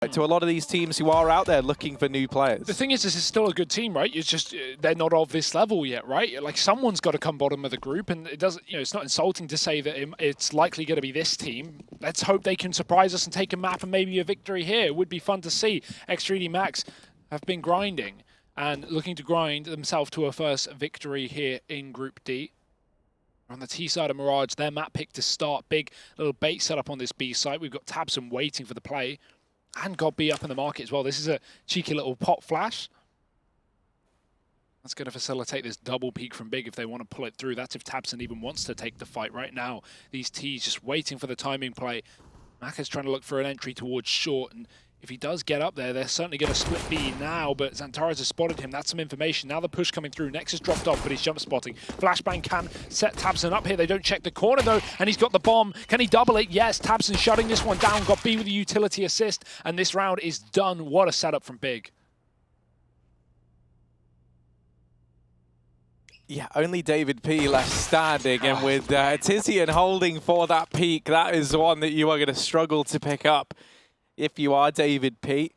to a lot of these teams who are out there looking for new players. The thing is, this is still a good team, right? It's just they're not of this level yet, right? Like someone's got to come bottom of the group, and it doesn't. It's not insulting to say that it's likely going to be this team. Let's hope they can surprise us and take a map and maybe a victory here. It would be fun to see. X3D Max have been grinding and looking to grind themselves to a first victory here in Group D. On the T side of Mirage, their map pick to start. Big little bait set up on this B side. We've got Tabson waiting for the play. And got B up in the market as well. This is a cheeky little pop flash. That's going to facilitate this double peek from Big if they want to pull it through. That's if Tabson even wants to take the fight right now. These T's just waiting for the timing play. Mac is trying to look for an entry towards short, and if he does get up there, they're certainly going to split B now, but Xantares has spotted him. That's some information. Now the push coming through. Nexus dropped off, but he's jump spotting. Flashbang can set Tabson up here. They don't check the corner, though, and he's got the bomb. Can he double it? Yes, Tabson shutting this one down. Got B with a utility assist, and this round is done. What a setup from Big. Yeah, only David P left standing, and with Tizian holding for that peak, that is one that you are going to struggle to pick up if you are David P.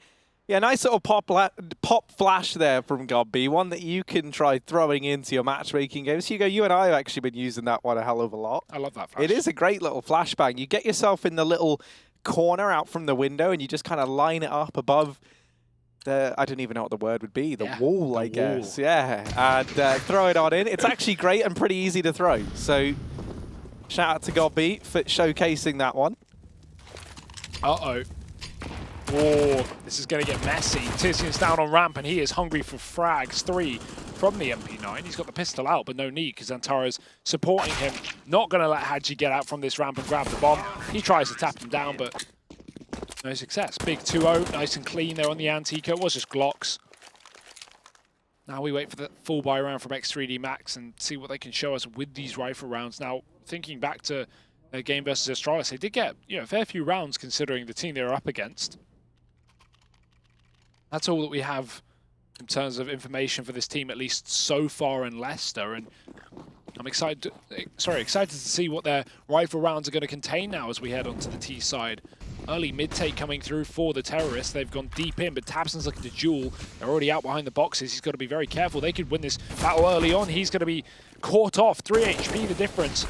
Yeah, nice little pop flash there from GodB, one that you can try throwing into your matchmaking games. Hugo, you and I have actually been using that one a hell of a lot. I love that flash. It is a great little flashbang. You get yourself in the little corner out from the window, and you just kind of line it up above the, I don't even know what the word would be, the wall, I guess. Yeah, and throw it on in. It's actually great and pretty easy to throw. So shout out to GodB for showcasing that one. Uh-oh. Oh, this is going to get messy. Tizian's down on ramp, and he is hungry for frags. 3 from the MP9. He's got the pistol out, but no need, because Xantares supporting him. Not going to let Hadji get out from this ramp and grab the bomb. He tries to tap him down, but no success. Big 2-0, nice and clean there on the Antico. It was just Glocks. Now we wait for the full buy round from X3D Max and see what they can show us with these rifle rounds. Now, thinking back to their game versus Astralis, they did get a fair few rounds considering the team they were up against. That's all that we have in terms of information for this team, at least so far in Leicester. And I'm excited to see what their rifle rounds are going to contain now as we head onto the T side. Early mid-take coming through for the terrorists. They've gone deep in, but Tabson's looking to duel. They're already out behind the boxes. He's got to be very careful. They could win this battle early on. He's going to be caught off. 3 HP the difference.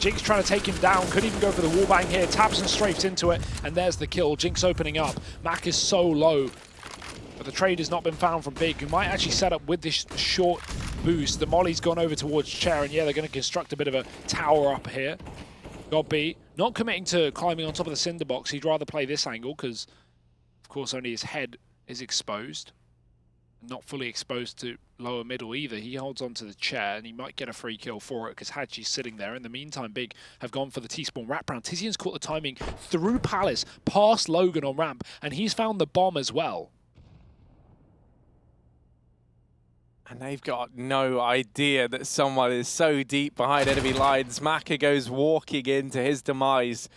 Jinx trying to take him down, could even go for the wallbang here. Tabson strafes into it, and there's the kill. Jinx opening up. Mac is so low, but the trade has not been found from Big, who might actually set up with this short boost. The molly's gone over towards Chair, and yeah, they're going to construct a bit of a tower up here. GodB not committing to climbing on top of the cinder box. He'd rather play this angle, because, of course, only his head is exposed. Not fully exposed to lower middle either. He holds on to the chair, and he might get a free kill for it because Hadji's sitting there. In the meantime, Big have gone for the T-spawn wraparound. Tizian's caught the timing through Palace, past Logan on ramp, and he's found the bomb as well. And they've got no idea that someone is so deep behind enemy lines. Maka goes walking into his demise.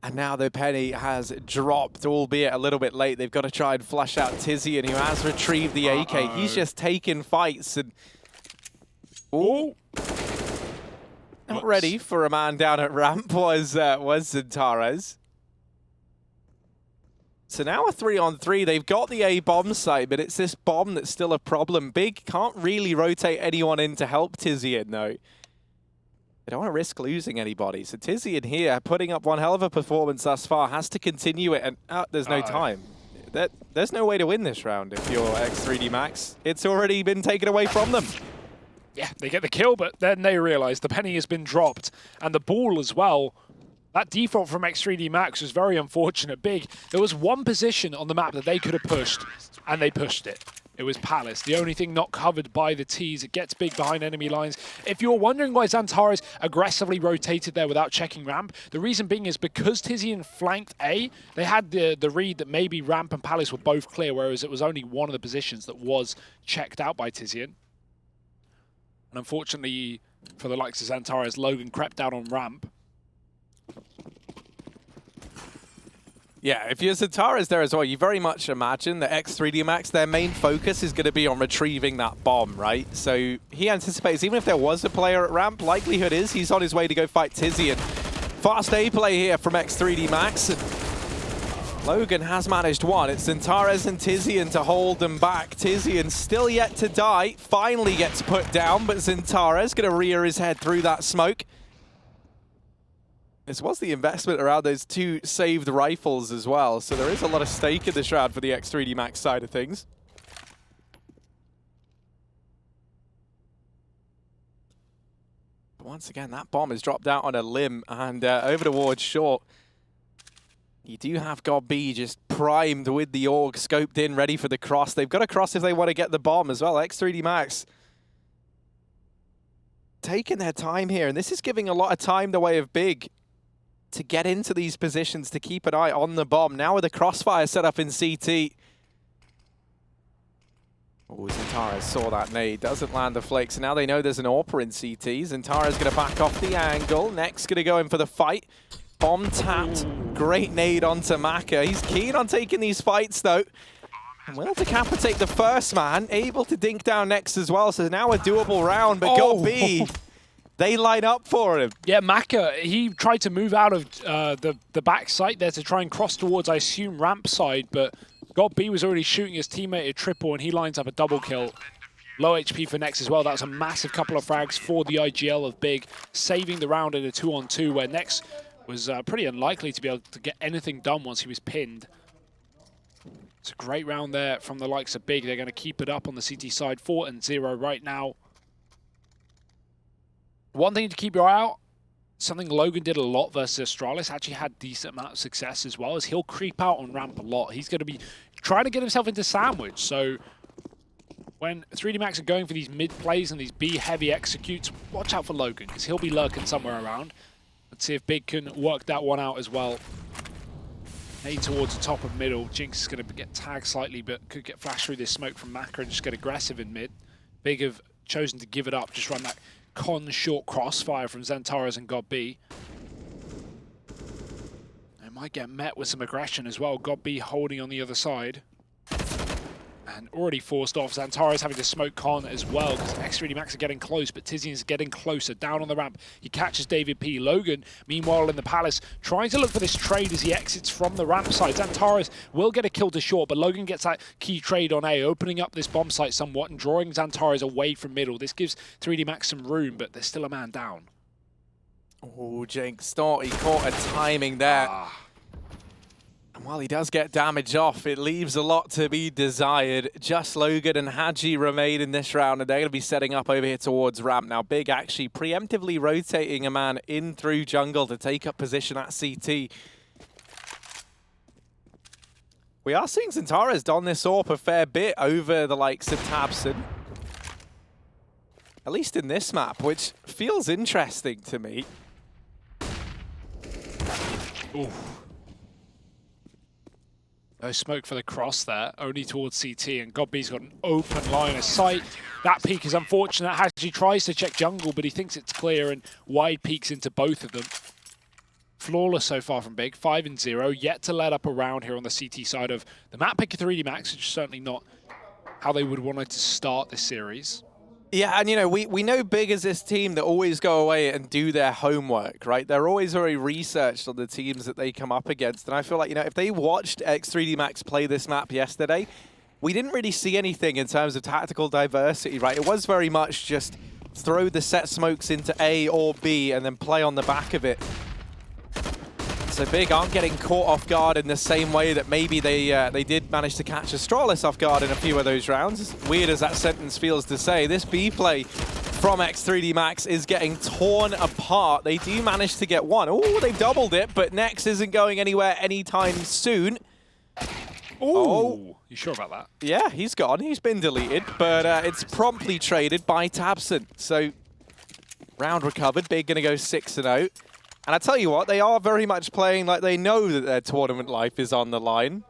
And now the penny has dropped, albeit a little bit late. They've got to try and flush out Tizian, who has retrieved the AK. He's just taking fights and... Ooh! Not ready for a man down at ramp was Xantares. So now a 3-on-3. They've got the A-bomb site, but it's this bomb that's still a problem. Big can't really rotate anyone in to help Tizian, though. They don't want to risk losing anybody. So Tizian here, putting up one hell of a performance thus far, has to continue it, and there's no time. There's no way to win this round if you're X3D Max. It's already been taken away from them. Yeah, they get the kill, but then they realize the penny has been dropped, and the ball as well. That default from X3D Max was very unfortunate. Big, there was one position on the map that they could have pushed, and they pushed it. It was Palace, the only thing not covered by the T's. It gets Big behind enemy lines. If you're wondering why Xantares aggressively rotated there without checking ramp, the reason being is because Tizian flanked A, they had the read that maybe ramp and Palace were both clear, whereas it was only one of the positions that was checked out by Tizian. And unfortunately for the likes of Xantares, Logan crept out on ramp. Yeah, if you're Xantares there as well, you very much imagine that X3D Max, their main focus is going to be on retrieving that bomb, right? So he anticipates, even if there was a player at ramp, likelihood is he's on his way to go fight Tizian. Fast A play here from X3D Max. Logan has managed one. It's Zentares and Tizian to hold them back. Tizian still yet to die. Finally gets put down, but Zentares going to rear his head through that smoke. This was the investment around those 2 saved rifles as well, so there is a lot of stake in this round for the X3D Max side of things. But once again, that bomb has dropped out on a limb and over towards short. You do have God B just primed with the AUG, scoped in, ready for the cross. They've got a cross if they want to get the bomb as well. X3D Max taking their time here, and this is giving a lot of time the way of Big to get into these positions, to keep an eye on the bomb. Now with the crossfire set up in CT. Oh, Zentares saw that nade, doesn't land the flake, so now they know there's an AWPer in CT. Zentares going to back off the angle. Next going to go in for the fight. Bomb tapped. Great nade onto Maka. He's keen on taking these fights though. And will decapitate the first man. Able to dink down next as well. So now a doable round, but God B, they line up for him. Yeah, Maka, he tried to move out of the back site there to try and cross towards, I assume, ramp side, but God B was already shooting his teammate a triple and he lines up a double kill. Low HP for Nex as well. That was a massive couple of frags for the IGL of Big, saving the round in a 2-on-2 where Nex was pretty unlikely to be able to get anything done once he was pinned. It's a great round there from the likes of Big. They're going to keep it up on the CT side, 4-0 right now. One thing to keep your eye out, something Logan did a lot versus Astralis, actually had decent amount of success as well, is he'll creep out on ramp a lot. He's going to be trying to get himself into sandwich, so when 3D Max are going for these mid plays and these B-heavy executes, watch out for Logan, because he'll be lurking somewhere around. Let's see if Big can work that one out as well. Nade towards the top of middle. Jinx is going to get tagged slightly, but could get flashed through this smoke from Maka and just get aggressive in mid. Big have chosen to give it up, just run that con short crossfire from Zentares and God B. They might get met with some aggression as well. God B holding on the other side. And already forced off. Zentares having to smoke con as well, because X3D Max are getting close, but Tizian's getting closer. Down on the ramp, he catches David P. Logan, meanwhile in the Palace, trying to look for this trade as he exits from the ramp side. Zentares will get a kill to short, but Logan gets that key trade on A, opening up this bomb site somewhat and drawing Zentares away from middle. This gives 3D Max some room, but there's still a man down. Oh, Jinx thought he caught a timing there. And while he does get damage off, it leaves a lot to be desired. Just Logan and Hadji remain in this round, and they're going to be setting up over here towards ramp. Now, Big actually preemptively rotating a man in through jungle to take up position at CT. We are seeing Zentares don this AWP a fair bit over the likes of Tabson. At least in this map, which feels interesting to me. Ooh. No smoke for the cross there, only towards CT, and God B's got an open line of sight. That peek is unfortunate. Hadji tries to check jungle, but he thinks it's clear and wide peeks into both of them. Flawless so far from Big, 5-0, yet to let up a round here on the CT side of the map pick of 3D Max, which is certainly not how they would want it to start this series. Yeah, and you know, we know Big as this team that always go away and do their homework, right? They're always very researched on the teams that they come up against. And I feel like, you know, if they watched X3D Max play this map yesterday, we didn't really see anything in terms of tactical diversity, right? It was very much just throw the set smokes into A or B and then play on the back of it. So Big aren't getting caught off guard in the same way that maybe they did manage to catch Astralis off guard in a few of those rounds. As weird as that sentence feels to say, this B play from X3D Max is getting torn apart. They do manage to get one. Oh, they've doubled it, but Nex isn't going anywhere anytime soon. Oh, you sure about that? Yeah, he's gone. He's been deleted, but it's promptly traded by Tabson. So round recovered. Big going to go 6-0. And I tell you what, they are very much playing like they know that their tournament life is on the line.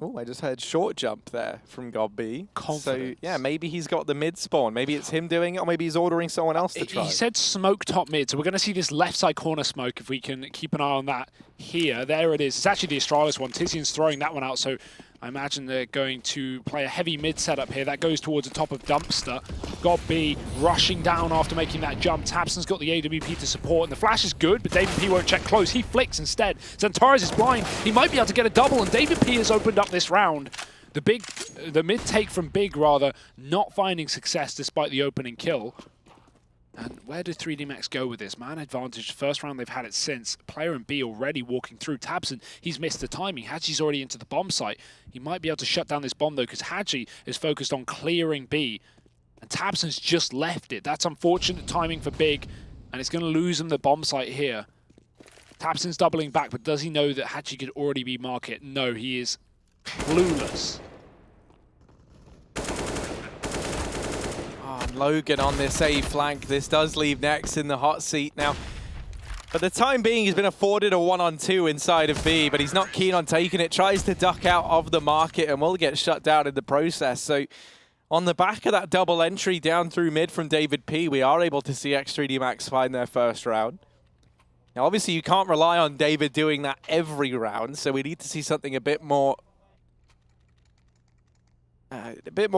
Oh, I just heard short jump there from God B. Confidence. So, yeah, maybe he's got the mid spawn. Maybe it's him doing it, or maybe he's ordering someone else to try. He said smoke top mid, so we're going to see this left side corner smoke if we can keep an eye on that here. There it is. It's actually the Astralis one. Tizian's throwing that one out, so I imagine they're going to play a heavy mid setup here. That goes towards the top of Dumpster. Got B rushing down after making that jump. Tabson's got the AWP to support, and the flash is good, but David P won't check close. He flicks instead. Xantares is blind. He might be able to get a double, and David P has opened up this round. The mid take from Big, rather, not finding success despite the opening kill. And where do 3D Max go with this? Man advantage, first round they've had it since. Player in B already walking through. Tabson, he's missed the timing. Haji's already into the bomb site. He might be able to shut down this bomb though, because Haji is focused on clearing B. And Tabson's just left it. That's unfortunate timing for Big, and it's going to lose him the bomb site here. Tabson's doubling back, but does he know that Haji could already be market? No, he is clueless. Logan on this A flank. This does leave Nex in the hot seat now. For the time being, he's been afforded a 1-on-2 inside of B, but he's not keen on taking it. Tries to duck out of the market and will get shut down in the process. So on the back of that double entry down through mid from David P, we are able to see X3D Max find their first round. Now, obviously, you can't rely on David doing that every round, so we need to see something a bit more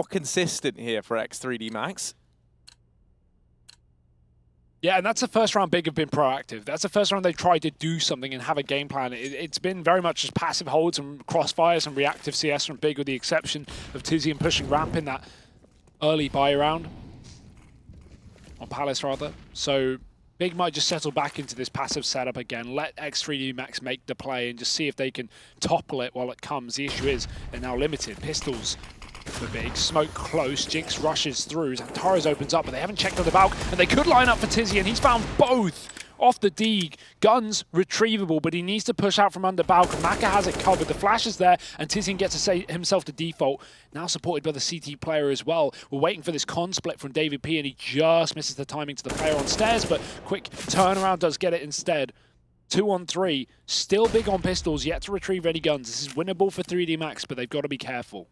consistent here for X3D Max. Yeah, and that's the first round Big have been proactive. That's the first round they've tried to do something and have a game plan. It's been very much just passive holds and crossfires and reactive CS from Big, with the exception of Tizian pushing ramp in that early buy round. On Palace, rather. So Big might just settle back into this passive setup again, let X3D Max make the play and just see if they can topple it while it comes. The issue is they're now limited. Pistols for Big, smoke close, Jinx rushes through, Xantares opens up, but they haven't checked on the Valk, and they could line up for Tizian. He's found both off the Deeg. Guns retrievable, but he needs to push out from under Valk. Maka has it covered, the flash is there, and Tizian gets to say himself to default, now supported by the CT player as well. We're waiting for this con split from David P, and he just misses the timing to the player on stairs, but quick turnaround does get it instead. 2-on-3, still Big on pistols, yet to retrieve any guns. This is winnable for 3D Max, but they've got to be careful.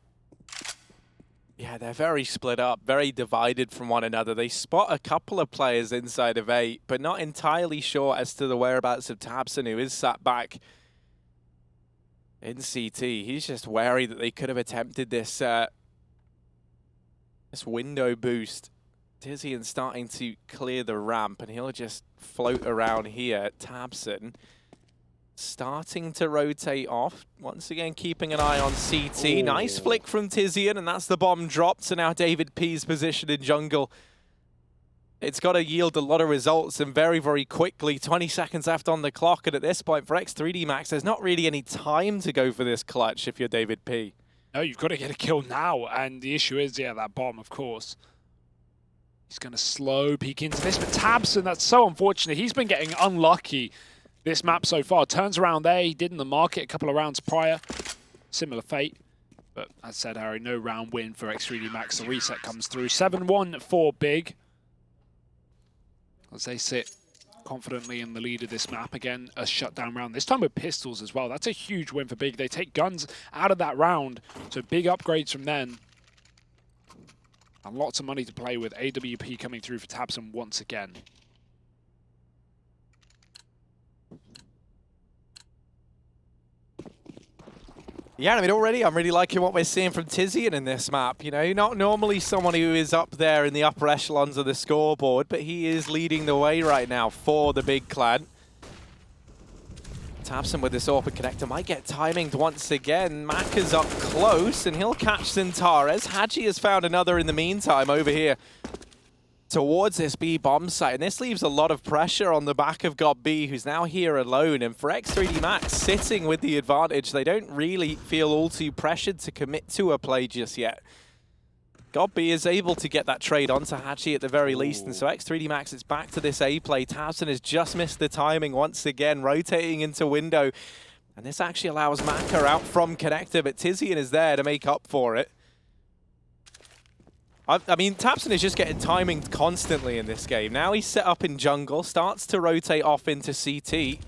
Yeah, they're very split up, very divided from one another. They spot a couple of players inside of 8, but not entirely sure as to the whereabouts of Tabson, who is sat back in CT. He's just wary that they could have attempted this this window boost. Tizian starting to clear the ramp, and he'll just float around here. Tabson starting to rotate off. Once again, keeping an eye on CT. Ooh. Nice flick from Tizian, and that's the bomb dropped. So now David P's position in jungle. It's got to yield a lot of results, and very, very quickly. 20 seconds left on the clock, and at this point for X3D Max, there's not really any time to go for this clutch if you're David P. No, you've got to get a kill now, and the issue is, yeah, that bomb, of course. He's going to slow peek into this, but Tabson, that's so unfortunate. He's been getting unlucky this map so far. Turns around there, he did in the market a couple of rounds prior. Similar fate. But as said, Harry, no round win for X3D Max. The reset comes through. 7-1 for Big, as they sit confidently in the lead of this map. Again, a shutdown round, this time with pistols as well. That's a huge win for Big. They take guns out of that round, so big upgrades from them. And lots of money to play with. AWP coming through for Tabson once again. Yeah, I mean, already I'm really liking what we're seeing from Tizian in this map. You know, not normally someone who is up there in the upper echelons of the scoreboard, but he is leading the way right now for the Big clan. Tabson with this open connector might get timinged once again. Maka's up close, and he'll catch Xantares. Haji has found another in the meantime over here towards this B bomb site, and this leaves a lot of pressure on the back of God B, who's now here alone. And for X3D Max, sitting with the advantage, they don't really feel all too pressured to commit to a play just yet. God B is able to get that trade onto Hachi at the very least, and so X3D Max is back to this A play. Tabson has just missed the timing once again, rotating into window, and this actually allows Maka out from connector, but Tizian is there to make up for it. I mean, Tabson is just getting timing constantly in this game. Now he's set up in jungle, starts to rotate off into CT.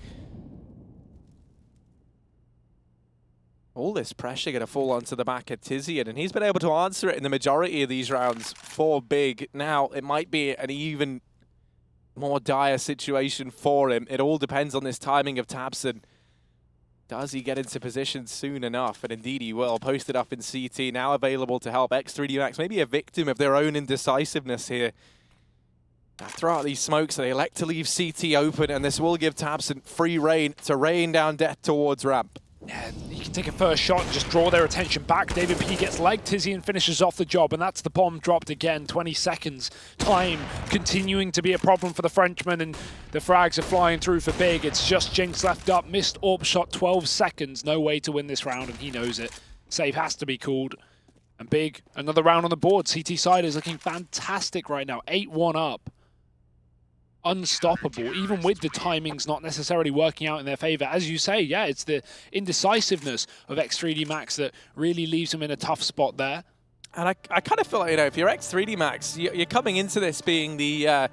All this pressure going to fall onto the back of Tizian, and he's been able to answer it in the majority of these rounds for Big. Now, it might be an even more dire situation for him. It all depends on this timing of Tabson. Does he get into position soon enough? And indeed he will. Posted up in CT, now available to help X3D Max. Maybe a victim of their own indecisiveness here. Throw out these smokes, they elect to leave CT open, and this will give tabseN free reign to rain down death towards ramp. Yeah, he can take a first shot and just draw their attention back. David P gets legged, Tizian finishes off the job, and that's the bomb dropped again. 20 seconds. Time continuing to be a problem for the Frenchman, and the frags are flying through for Big. It's just Jinx left up. Missed AWP shot, 12 seconds. No way to win this round, and he knows it. Save has to be called. And Big, another round on the board. CT side is looking fantastic right now. 8-1 up. Unstoppable, even with the timings not necessarily working out in their favor. As you say, yeah, it's the indecisiveness of X3D Max that really leaves them in a tough spot there. And I kind of feel like, you know, if you're X3D Max, you're coming into this being the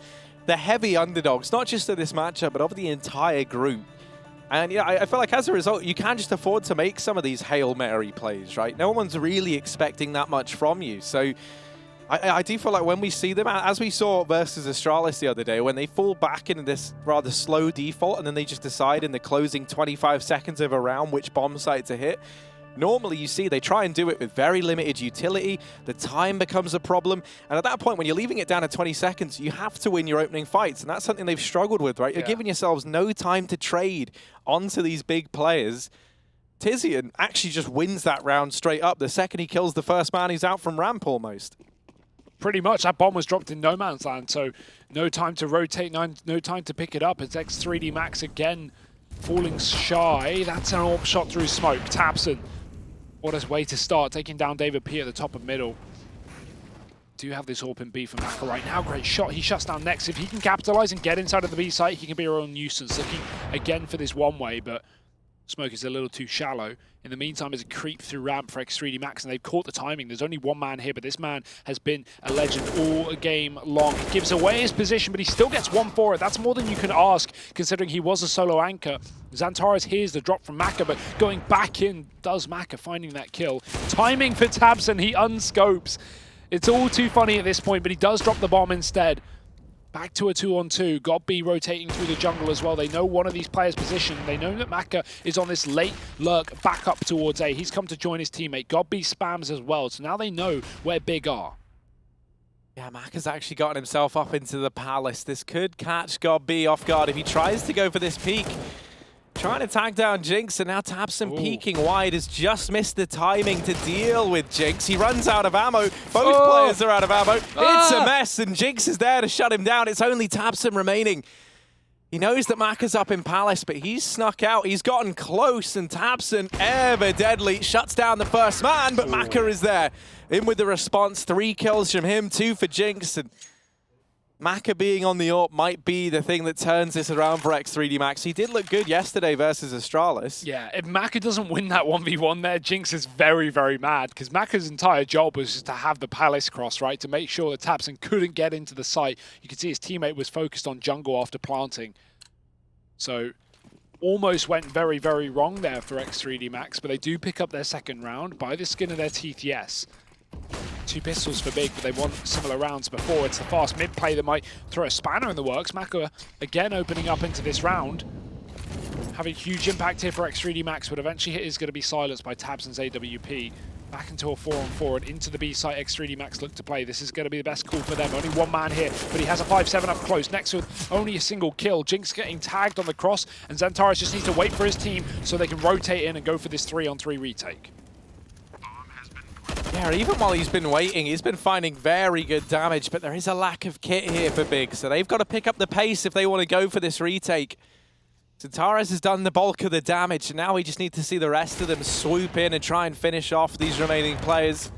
heavy underdogs, not just of this matchup, but of the entire group. And yeah, I feel like as a result, you can just afford to make some of these Hail Mary plays, right? No one's really expecting that much from you. So I do feel like when we see them, as we saw versus Astralis the other day, when they fall back into this rather slow default and then they just decide in the closing 25 seconds of a round which bomb site to hit, normally you see they try and do it with very limited utility, the time becomes a problem, and at that point when you're leaving it down to 20 seconds, you have to win your opening fights, and that's something they've struggled with, right? You're giving yourselves no time to trade onto these big players. Tizian actually just wins that round straight up. The second he kills the first man, he's out from ramp almost. Pretty much, that bomb was dropped in no man's land, so no time to rotate, no time to pick it up. It's X3D Max again falling shy. That's an AWP shot through smoke. tabseN, what a way to start, taking down David P at the top of middle. Do have this AWP in B from Maka right now. Great shot. He shuts down next. If he can capitalize and get inside of the B site, he can be a real nuisance. Looking again for this one way, but smoke is a little too shallow. In the meantime, there's a creep through ramp for X3D Max, and they've caught the timing. There's only one man here, but this man has been a legend all game long. He gives away his position, but he still gets one for it. That's more than you can ask, considering he was a solo anchor. Xantares hears the drop from Maka, but going back in does Maka, finding that kill. Timing for tabseN, he unscopes. It's all too funny at this point, but he does drop the bomb instead. Back to a 2-on-2. GodB rotating through the jungle as well. They know one of these players' position. They know that Maka is on this late lurk back up towards A. He's come to join his teammate. GodB spams as well, so now they know where Big are. Yeah, Maka's actually gotten himself up into the palace. This could catch GodB off guard if he tries to go for this peek. Trying to tag down Jinx, and now tabseN peeking wide has just missed the timing to deal with Jinx. He runs out of ammo. Both players are out of ammo. It's a mess, and Jinx is there to shut him down. It's only tabseN remaining. He knows that Maka's up in Palace, but he's snuck out. He's gotten close, and tabseN, ever deadly, shuts down the first man, but Maka is there. In with the response. 3 kills from him, 2 for Jinx, and Maka being on the AWP might be the thing that turns this around for X3D Max. He did look good yesterday versus Astralis. Yeah, if Maka doesn't win that 1v1 there, Jinx is very, very mad, because Maka's entire job was just to have the Palace cross, right, to make sure that tabseN couldn't get into the site. You can see his teammate was focused on jungle after planting. So almost went very, very wrong there for X3D Max, but they do pick up their second round by the skin of their teeth, yes. 2 pistols for Big, but they won similar rounds before. It's the fast mid play that might throw a spanner in the works. Maka again opening up into this round. Having huge impact here for X3D Max, but eventually it is going to be silenced by tabseN's AWP. Back into a 4-on-4 and into the B site. X3D Max look to play. This is going to be the best call for them. Only one man here, but he has a 5-7 up close. Next with only a single kill. Jinx getting tagged on the cross, and Xantares just needs to wait for his team so they can rotate in and go for this 3-on-3 retake. Yeah, even while he's been waiting, he's been finding very good damage, but there is a lack of kit here for Big, so they've got to pick up the pace if they want to go for this retake. Xantares has done the bulk of the damage, and now we just need to see the rest of them swoop in and try and finish off these remaining players.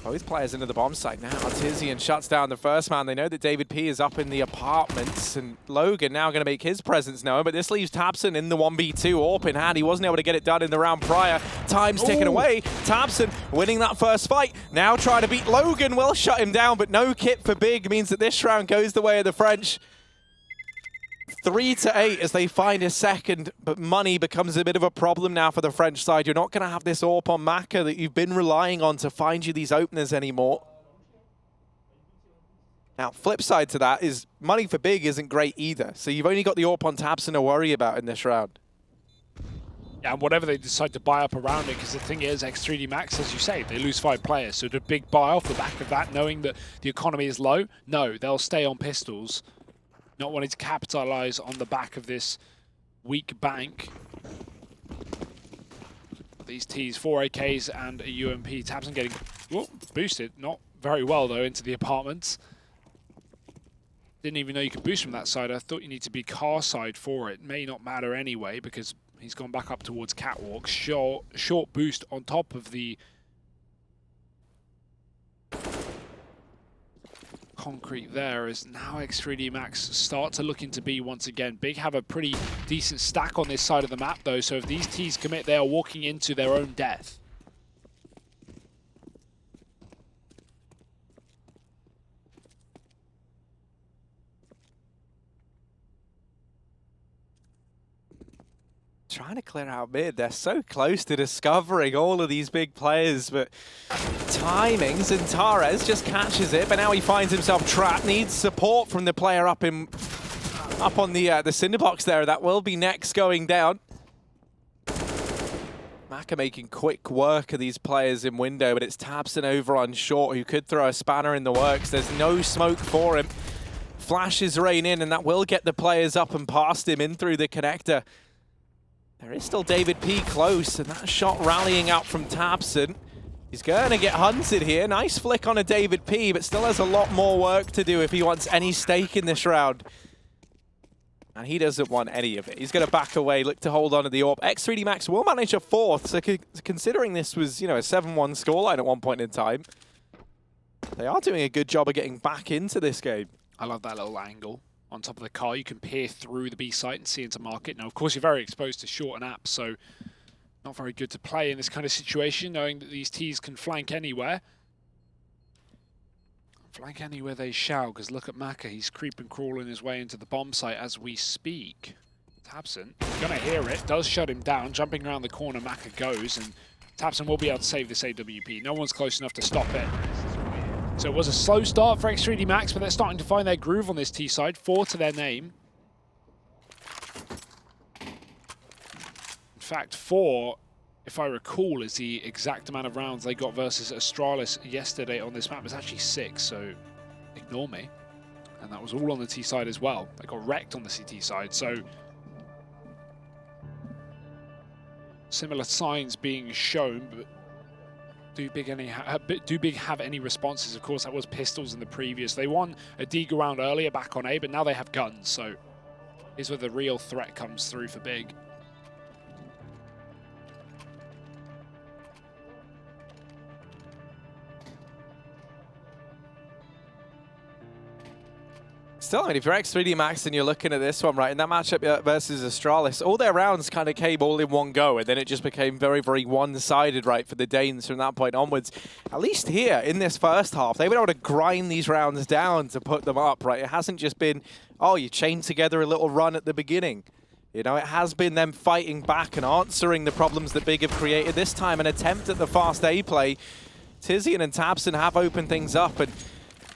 Both players into the bomb site now. Tizian shuts down the first man. They know that David P is up in the apartments, and Logan now going to make his presence known, but this leaves tabseN in the 1v2 AWP in hand. He wasn't able to get it done in the round prior. Time's ticking away. tabseN winning that first fight. Now trying to beat Logan. Will shut him down, but no kit for Big means that this round goes the way of the French. 3-8 as they find a second, but money becomes a bit of a problem now for the French side. You're not going to have this AWP on Maka that you've been relying on to find you these openers anymore. Now, flip side to that is money for Big isn't great either. So you've only got the AWP on Tabson to worry about in this round. Yeah, and whatever they decide to buy up around it, because the thing is, X3D Max, as you say, they lose 5 players. So the big buy off the back of that, knowing that the economy is low? No, they'll stay on pistols, not wanting to capitalize on the back of this weak bank. These Ts, 4 AKs and a UMP. Tabson getting boosted, not very well though, into the apartments. Didn't even know you could boost from that side. I thought you need to be car side for it. May not matter anyway, because he's gone back up towards Catwalk. Short boost on top of the concrete there, as now X3D Max start to look into B once again. Big have a pretty decent stack on this side of the map though, so if these Ts commit, they are walking into their own death. Trying to clear out mid. They're so close to discovering all of these big players, but timing, Zintares just catches it, but now he finds himself trapped, needs support from the player up on the cinder box there. That will be next going down. Maka making quick work of these players in window, but it's Tabson over on short who could throw a spanner in the works. There's no smoke for him. Flashes rain in, and that will get the players up and past him in through the connector. There is still David P close, and that shot rallying out from Tabson. He's going to get hunted here. Nice flick on a David P, but still has a lot more work to do if he wants any stake in this round. And he doesn't want any of it. He's going to back away, look to hold on to the AWP. X3D Max will manage a 4th, so considering this was, you know, a 7-1 scoreline at one point in time, they are doing a good job of getting back into this game. I love that little angle. On top of the car, you can peer through the B site and see into market. Now, of course, you're very exposed to short and apps, so not very good to play in this kind of situation, knowing that these Ts can flank anywhere. Flank anywhere they shall, because look at Maka. He's creeping, crawling his way into the bomb site as we speak. Tabson, gonna hear it, does shut him down. Jumping around the corner, Maka goes, and Tabson will be able to save this AWP. No one's close enough to stop it. So it was a slow start for X3D Max, but they're starting to find their groove on this T side. 4 to their name. In fact, 4, if I recall, is the exact amount of rounds they got versus Astralis yesterday on this map. It's actually 6, so ignore me. And that was all on the T side as well. They got wrecked on the CT side, so similar signs being shown, but do Big have any responses? Of course, that was pistols in the previous. They won a Diga round earlier back on A, but now they have guns, so here's where the real threat comes through for Big. Still, I mean, if you're X3D Max and you're looking at this one, right, in that matchup versus Astralis, all their rounds kind of came all in one go, and then it just became very, very one-sided, right, for the Danes from that point onwards. At least here, in this first half, they've been able to grind these rounds down to put them up, right? It hasn't just been, oh, you chain together a little run at the beginning. You know, it has been them fighting back and answering the problems that Big have created. This time, an attempt at the fast A play. Tizian and Tabson have opened things up, and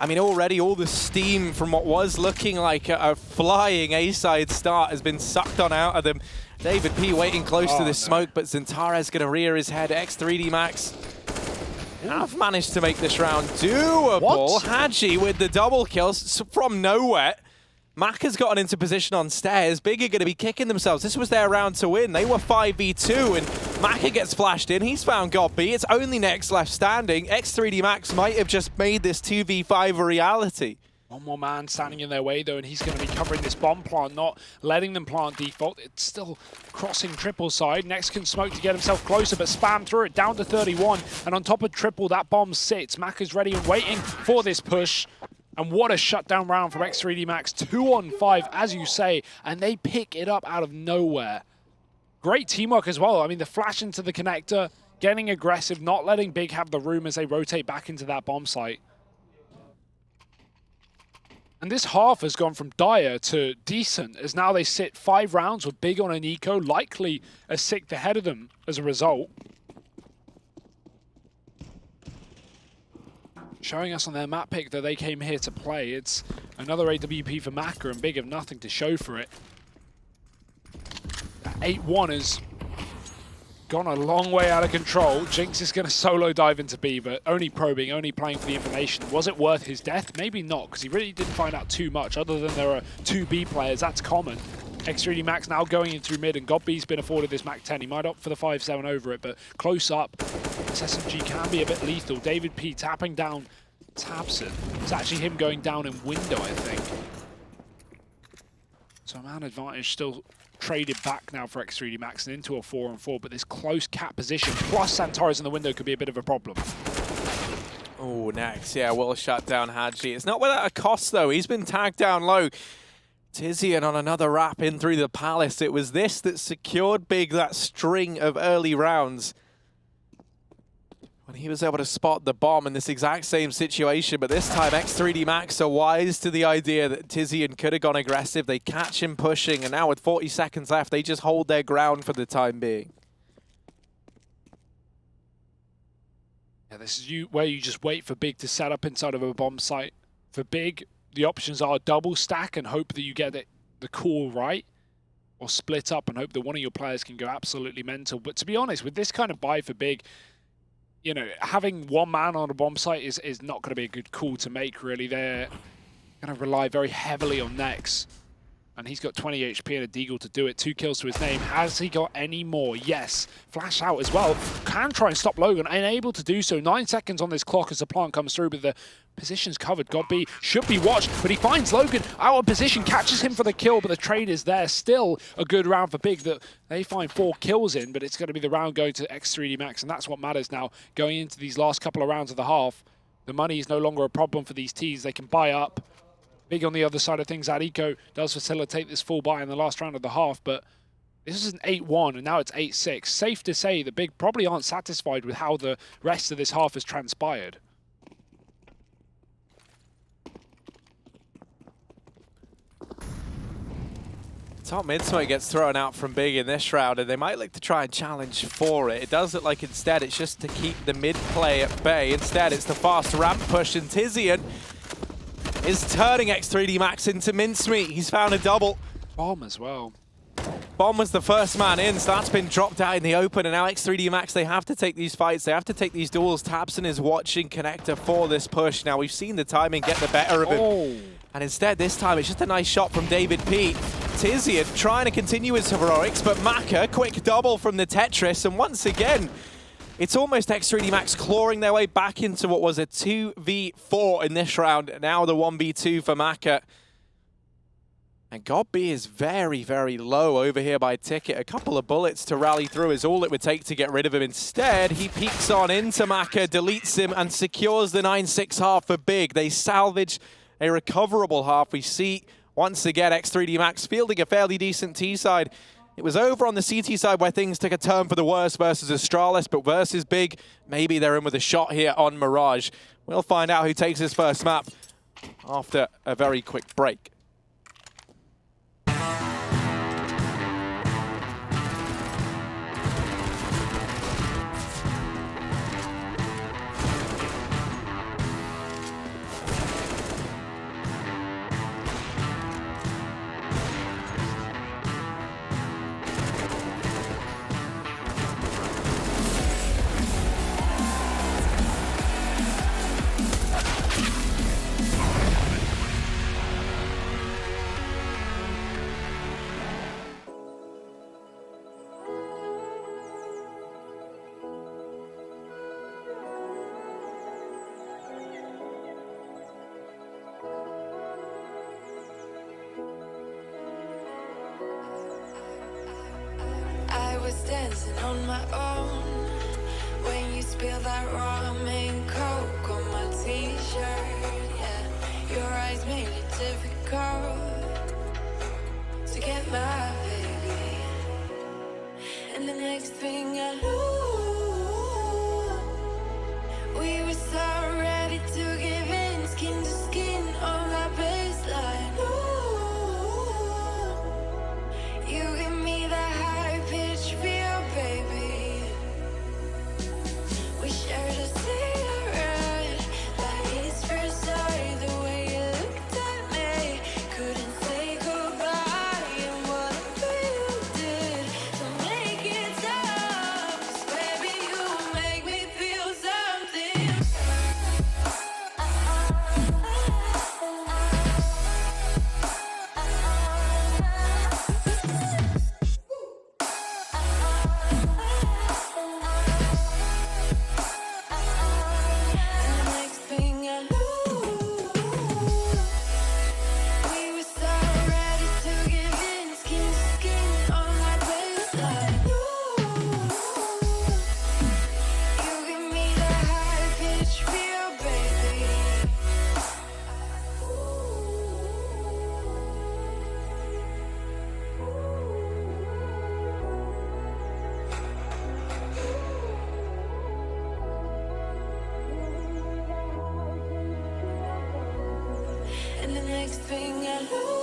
I mean, already all the steam from what was looking like a flying A-side start has been sucked on out of them. David P waiting close to the smoke, but Zintares going to rear his head. X3D Max have managed to make this round doable. What? Hadji with the double kills from nowhere. Maka's gotten into position on stairs. Big are going to be kicking themselves. This was their round to win. They were 5v2, and Maka gets flashed in. He's found God B. It's only next left standing. X3D Max might have just made this 2v5 a reality. One more man standing in their way, though, and he's going to be covering this bomb plant, not letting them plant default. It's still crossing triple side. Next can smoke to get himself closer, but spam through it, down to 31. And on top of triple, that bomb sits. Maka's ready and waiting for this push. And what a shutdown round from X3D Max. 2 on 5, as you say, and they pick it up out of nowhere. Great teamwork as well. I mean, the flash into the connector, getting aggressive, not letting Big have the room as they rotate back into that bomb site. And this half has gone from dire to decent, as now they sit 5 rounds with Big on an eco, likely a 6th ahead of them as a result. showing us on their map pick that they came here to play. It's another AWP for Maka, and Big have nothing to show for it. 8-1 has gone a long way out of control. Jinx is going to solo dive into B, but only probing, only playing for the information. Was it worth his death? Maybe not, because he really didn't find out too much, other than there are 2 B players. That's common. X3D Max now going in through mid, and GodB's been afforded this Mac 10. He might opt for the 5-7 over it, but close up, this SMG can be a bit lethal. David P tapping down Tabson. It's actually him going down in window, I think. So man advantage still traded back now for X3D Max and into a 4-on-4, but this close cap position plus Santaris in the window could be a bit of a problem. Oh, next, yeah, will shut down Hadji. It's not without a cost, though. He's been tagged down low. Tizian on another wrap in through the Palace. It was this that secured Big that string of early rounds. When he was able to spot the bomb in this exact same situation, but this time X3D Max are wise to the idea that Tizian could have gone aggressive. They catch him pushing, and now with 40 seconds left, they just hold their ground for the time being. Yeah, this is where you just wait for Big to set up inside of a bomb site. For Big, the options are double stack and hope that you get the call right, or split up and hope that one of your players can go absolutely mental. But to be honest, with this kind of buy for Big, you know, having one man on a bomb site is not going to be a good call to make, really. They're going to rely very heavily on Nex. And he's got 20 HP and a deagle to do it. 2 kills to his name. Has he got any more? Yes. Flash out as well. Can try and stop Logan. Unable to do so. 9 seconds on this clock as the plant comes through, but the position's covered. GodB should be watched, but he finds Logan out of position, catches him for the kill, but the trade is there. Still a good round for Big that they find 4 kills in, but it's going to be the round going to X3D Max, and that's what matters now. Going into these last couple of rounds of the half, the money is no longer a problem for these Ts. They can buy up. Big on the other side of things, Adiko does facilitate this full buy in the last round of the half, but this is an 8-1 and now it's 8-6. Safe to say that Big probably aren't satisfied with how the rest of this half has transpired. Top mid smoke gets thrown out from Big in this round, and they might look to try and challenge for it. It does look like instead it's just to keep the mid play at bay. Instead, it's the fast ramp push, and Tizian is turning X3D Max into mincemeat. He's found a double. Bomb as well. Bomb was the first man in, so that's been dropped out in the open, and now X3D Max, they have to take these fights, they have to take these duels. Tabson is watching Connector for this push. Now, we've seen the timing get the better of him. And instead, this time, it's just a nice shot from David P. Tizian trying to continue his heroics, but Maka, quick double from the Tetris, and once again, it's almost X3D Max clawing their way back into what was a 2v4 in this round. Now the 1v2 for Maka. And GodB is very, very low over here by Ticket. A couple of bullets to rally through is all it would take to get rid of him. Instead, he peeks on into Maka, deletes him, and secures the 9-6 half for Big. They salvage a recoverable half. We see, once again, X3D Max fielding a fairly decent T-side. It was over on the CT side where things took a turn for the worse versus Astralis, but versus Big, maybe they're in with a shot here on Mirage. We'll find out who takes his first map after a very quick break. Dancing on my own when you spill that ramen coke on my t-shirt. Yeah, your eyes made it difficult to get my baby. And the next thing I knew, we were so ready to give in, skin to skin on that baseline. Ooh, you give me that high pitch feel, baby. We shared a cigarette that next thing I lose.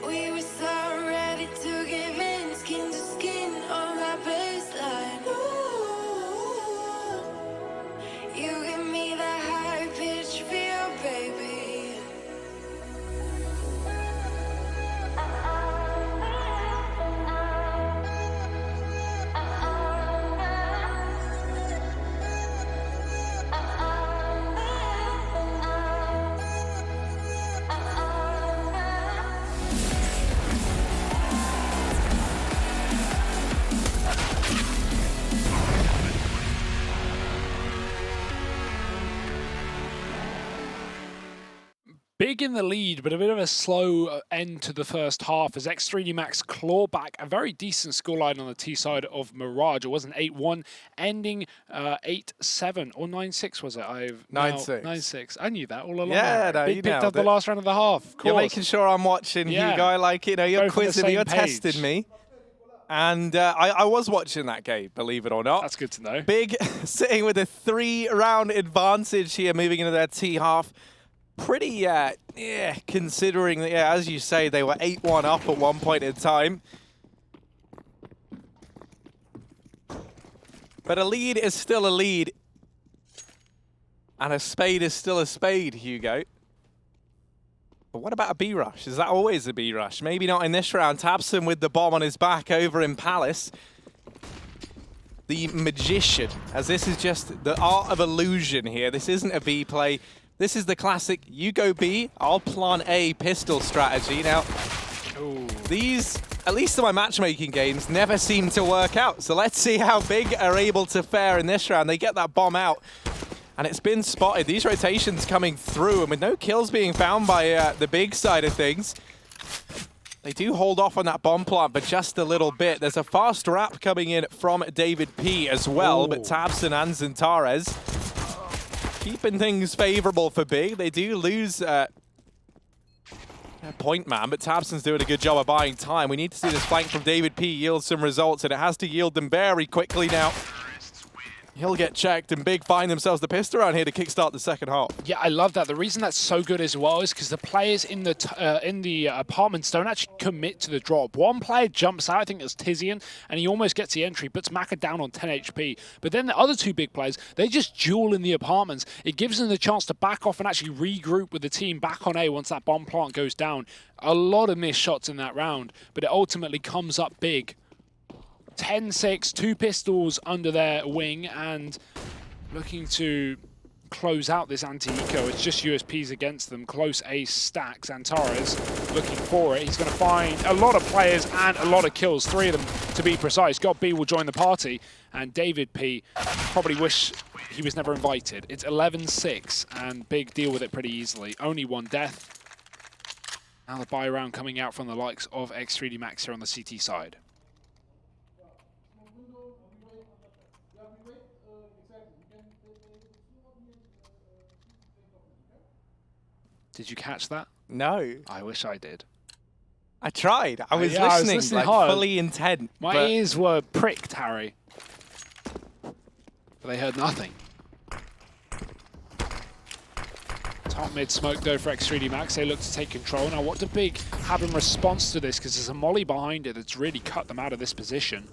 We were so ready to give in, skin to skin on that baseline. Ooh, you give me that high pitch feel, baby. Big in the lead, but a bit of a slow end to the first half as X3D Max claw back a very decent scoreline on the T side of Mirage. It was an 8-1, ending 8-7 or 9-6 was it? 9-6. 9-6. I knew that all along. Yeah, no, you picked up nailed the it. last round of the half. Of course. You're making sure I'm watching, Yeah. Hugo. Like, you know, you're Both on the quizzing me, same you're page. testing me. And I was watching that game, believe it or not. That's good to know. Big sitting with a 3-round advantage here, moving into their T half. Pretty, yeah, considering that, yeah, as you say, they were 8-1 up at one point in time. But a lead is still a lead. And a spade is still a spade, Hugo. But what about a B rush? Is that always a B rush? Maybe not in this round. tabseN with the bomb on his back over in Palace. The magician, as this is just the art of illusion here. This isn't a B play. This is the classic, you go B, I'll plant A pistol strategy. Now, these, at least in my matchmaking games, never seem to work out. So let's see how Big are able to fare in this round. They get that bomb out, and it's been spotted. These rotations coming through, and with no kills being found by the Big side of things, they do hold off on that bomb plant, but just a little bit. There's a fast wrap coming in from David P as well, but tabseN and Zintares keeping things favorable for Big. They do lose point man, but tabseN's doing a good job of buying time. We need to see this flank from David P yield some results, and it has to yield them very quickly now. He'll get checked, and Big find themselves the pistol around here to kickstart the second half. Yeah, I love that. The reason that's so good as well is because the players in the apartments don't actually commit to the drop. One player jumps out, I think it's Tizian, and he almost gets the entry, puts Maka down on 10 HP. But then the other two big players, they just duel in the apartments. It gives them the chance to back off and actually regroup with the team back on A once that bomb plant goes down. A lot of missed shots in that round, but it ultimately comes up big. 10-6, 2 pistols under their wing, and looking to close out this anti-eco. It's just USPs against them. Close ace stack. Zintares looking for it. He's going to find a lot of players and a lot of kills, 3 of them to be precise. God B will join the party, and David P probably wish he was never invited. It's 11-6, and Big deal with it pretty easily. Only 1 death. Now the buy round coming out from the likes of X3D Max here on the CT side. Did you catch that? No. I wish I did. I tried. I was yeah, listening like hard. fully intent. My ears were pricked, Harry. But they heard nothing. Top mid smoke though for X3D Max. They look to take control. Now what do Big have in response to this? Because there's a molly behind it that's really cut them out of this position.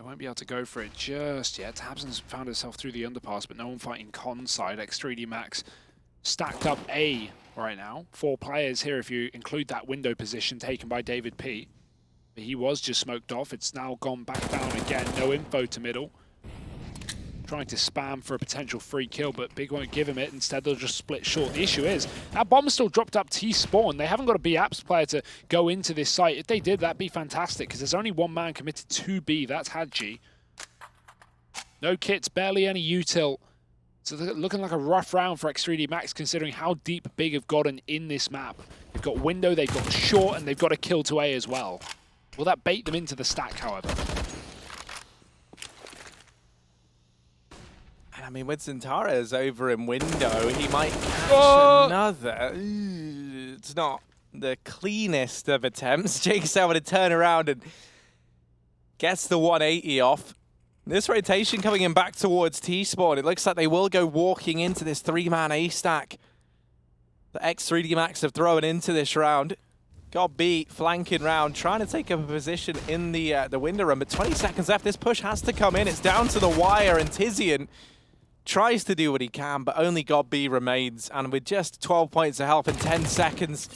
Won't be able to go for it just yet. tabseN's found herself through the underpass, but no one fighting con side. X3D Max stacked up A right now. 4 players here if you include that window position taken by David P. But he was just smoked off. It's now gone back down again. No info to middle. Trying to spam for a potential free kill, but Big won't give him it. Instead, they'll just split short. The issue is, that bomb still dropped up T-spawn. They haven't got a B-Apps player to go into this site. If they did, that'd be fantastic, because there's only 1 man committed to B. That's Hadji. No kits, barely any util. So they're looking like a rough round for X3D Max, considering how deep Big have gotten in this map. They've got window, they've got short, and they've got a kill to A as well. Will that bait them into the stack, however? I mean, with Zintares over in window, he might catch another. Ooh, it's not the cleanest of attempts. Jake's able to turn around and gets the 180 off. This rotation coming in back towards T-Spawn. It looks like they will go walking into this 3-man A-stack. The X3D Max have thrown into this round. Got beat, flanking round, trying to take up a position in the window room, but 20 seconds left. This push has to come in. It's down to the wire, and Tizian tries to do what he can, but only God B remains. And with just 12 points of health in 10 seconds,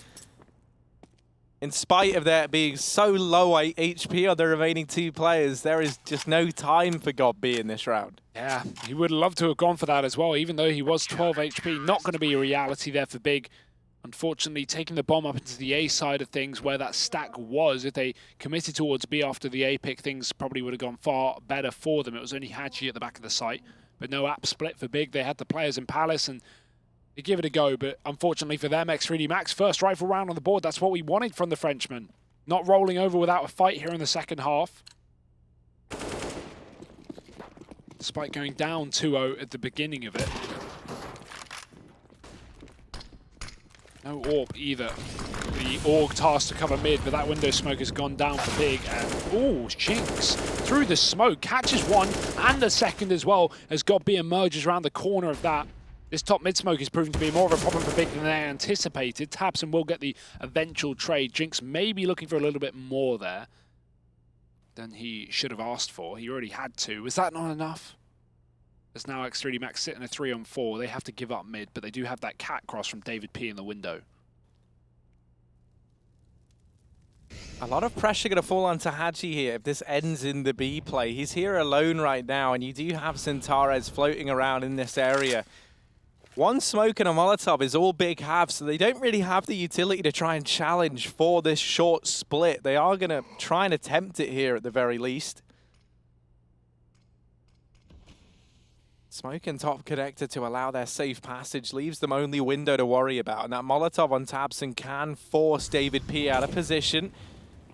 in spite of there being so low HP on the remaining 2 players, there is just no time for God B in this round. Yeah, he would love to have gone for that as well, even though he was 12 HP. Not going to be a reality there for Big. Unfortunately, taking the bomb up into the A side of things where that stack was, if they committed towards B after the A pick, things probably would have gone far better for them. It was only Hadji at the back of the site, but no app split for Big. They had the players in Palace and they give it a go, but unfortunately for them, X3D Max, first rifle round on the board. That's what we wanted from the Frenchman. Not rolling over without a fight here in the second half. Despite going down 2-0 at the beginning of it. No AWP either. The AUG tasked to cover mid, but that window smoke has gone down for Big. And, ooh, Jinx through the smoke, catches one and a second as well, as God B emerges around the corner of that. This top mid smoke is proving to be more of a problem for Big than they anticipated. Tapson will get the eventual trade. Jinx may be looking for a little bit more there than he should have asked for. He already had 2. Was that not enough? As now X3D Max sit in a 3-on-4. They have to give up mid, but they do have that cat cross from David P in the window. A lot of pressure going to fall onto Hadji here if this ends in the B play. He's here alone right now, and you do have Centaurez floating around in this area. One smoke and a Molotov is all Big have, so they don't really have the utility to try and challenge for this short split. They are going to try and attempt it here at the very least. Smoke and top connector to allow their safe passage leaves them only window to worry about. And that Molotov on Tabson can force David P out of position.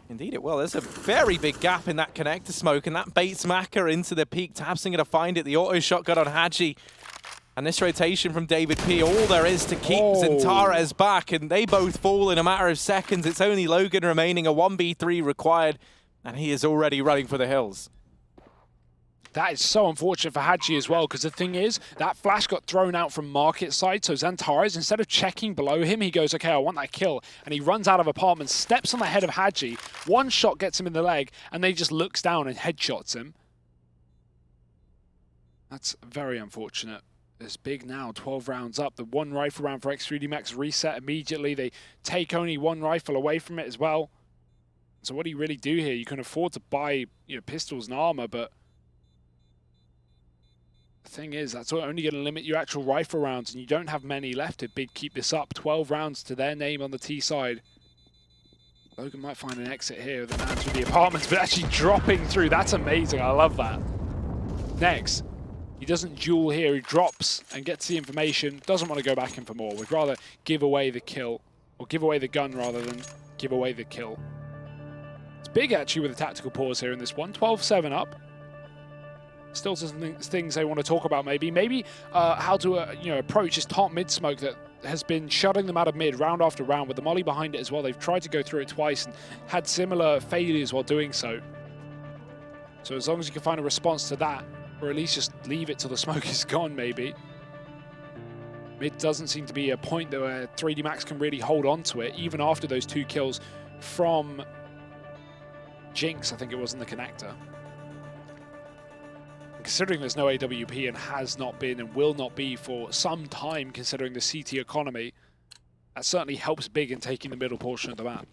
Indeed it will. There's a very big gap in that connector smoke, and that baits Maka into the peak. Tabson going to find it. The auto shotgun on Hadji. And this rotation from David P, all there is to keep Centaurez back, and they both fall in a matter of seconds. It's only Logan remaining, a 1v3 required, and he is already running for the hills. That is so unfortunate for Hadji as well, because the thing is, that flash got thrown out from market side, so Centaurez, instead of checking below him, he goes, okay, I want that kill, and he runs out of apartment, steps on the head of Hadji, one shot gets him in the leg, and then he just looks down and headshots him. That's very unfortunate. It's Big now, 12 rounds up. The 1 rifle round for X3D Max reset immediately. They take only 1 rifle away from it as well. So what do you really do here? You can afford to buy, pistols and armor, but the thing is, that's only going to limit your actual rifle rounds, and you don't have many left if Big keep this up. 12 rounds to their name on the T side. Logan might find an exit here. The man through the apartments, but actually dropping through. That's amazing. I love that. Next. He doesn't duel here, he drops and gets the information, doesn't want to go back in for more. Would rather give away the kill, or give away the gun rather than give away the kill. It's Big actually with a tactical pause here in this one, 12-7 up. Still some things they want to talk about maybe. Maybe how to approach this top mid smoke that has been shutting them out of mid round after round with the molly behind it as well. They've tried to go through it twice and had similar failures while doing so. So as long as you can find a response to that, or at least just leave it till the smoke is gone, maybe. Mid doesn't seem to be a point that where 3D Max can really hold on to it, even after those 2 kills from Jinx, I think it was in the connector. Considering there's no AWP and has not been and will not be for some time, considering the CT economy, that certainly helps Big in taking the middle portion of the map.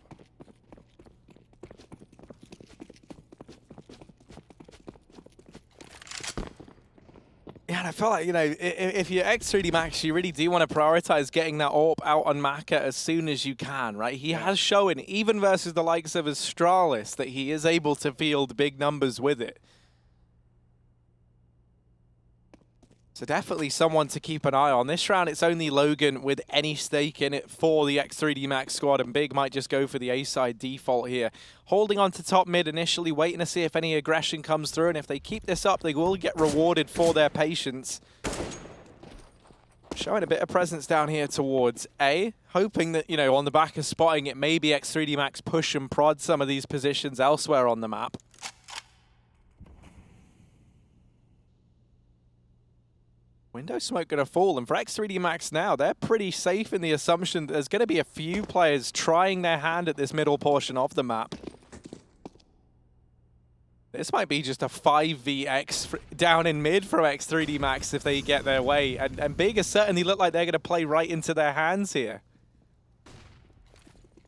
Yeah, and I feel like, if you're X3D Max, you really do want to prioritize getting that AWP out on Maka as soon as you can, right? He has shown, even versus the likes of Astralis, that he is able to field big numbers with it. So definitely someone to keep an eye on. This round, it's only Logan with any stake in it for the X3D Max squad, and Big might just go for the A-side default here. Holding on to top mid initially, waiting to see if any aggression comes through, and if they keep this up, they will get rewarded for their patience. Showing a bit of presence down here towards A, hoping that, on the back of spotting it, maybe X3D Max push and prod some of these positions elsewhere on the map. Window smoke going to fall, and for X3D Max now, they're pretty safe in the assumption that there's going to be a few players trying their hand at this middle portion of the map. This might be just a 5vx down in mid from X3D Max if they get their way, and Big has certainly looked like they're going to play right into their hands here.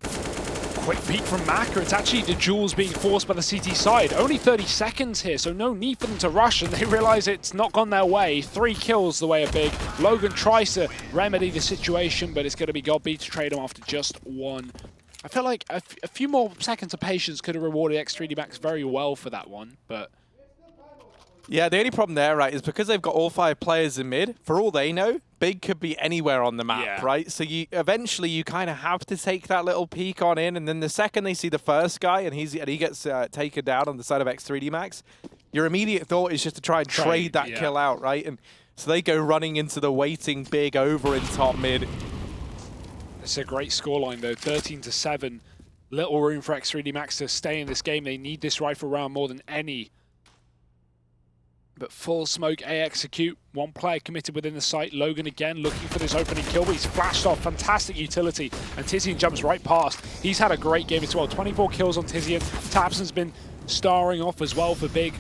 Quick peek from Maka. It's actually the duels being forced by the CT side. Only 30 seconds here, so no need for them to rush, and they realize it's not gone their way. 3 kills the way of Big. Logan tries to remedy the situation, but it's going to be Godbeat to trade him after just 1. I feel like a few more seconds of patience could have rewarded X3D Max very well for that one, but... Yeah, the only problem there, right, is because they've got all 5 players in mid, for all they know, Big could be anywhere on the map, right? So eventually you kind of have to take that little peek on in, and then the second they see the first guy and he gets taken down on the side of X3D Max, your immediate thought is just to try and trade that kill out, right? And so they go running into the waiting Big over in top mid. It's a great scoreline though, 13-7. Little room for X3D Max to stay in this game. They need this rifle round more than any. But full smoke A execute. 1 player committed within the site. Logan again looking for this opening kill, but he's flashed off. Fantastic utility. And Tizian jumps right past. He's had a great game as well. 24 kills on Tizian. tabseN's been starring off as well for Big.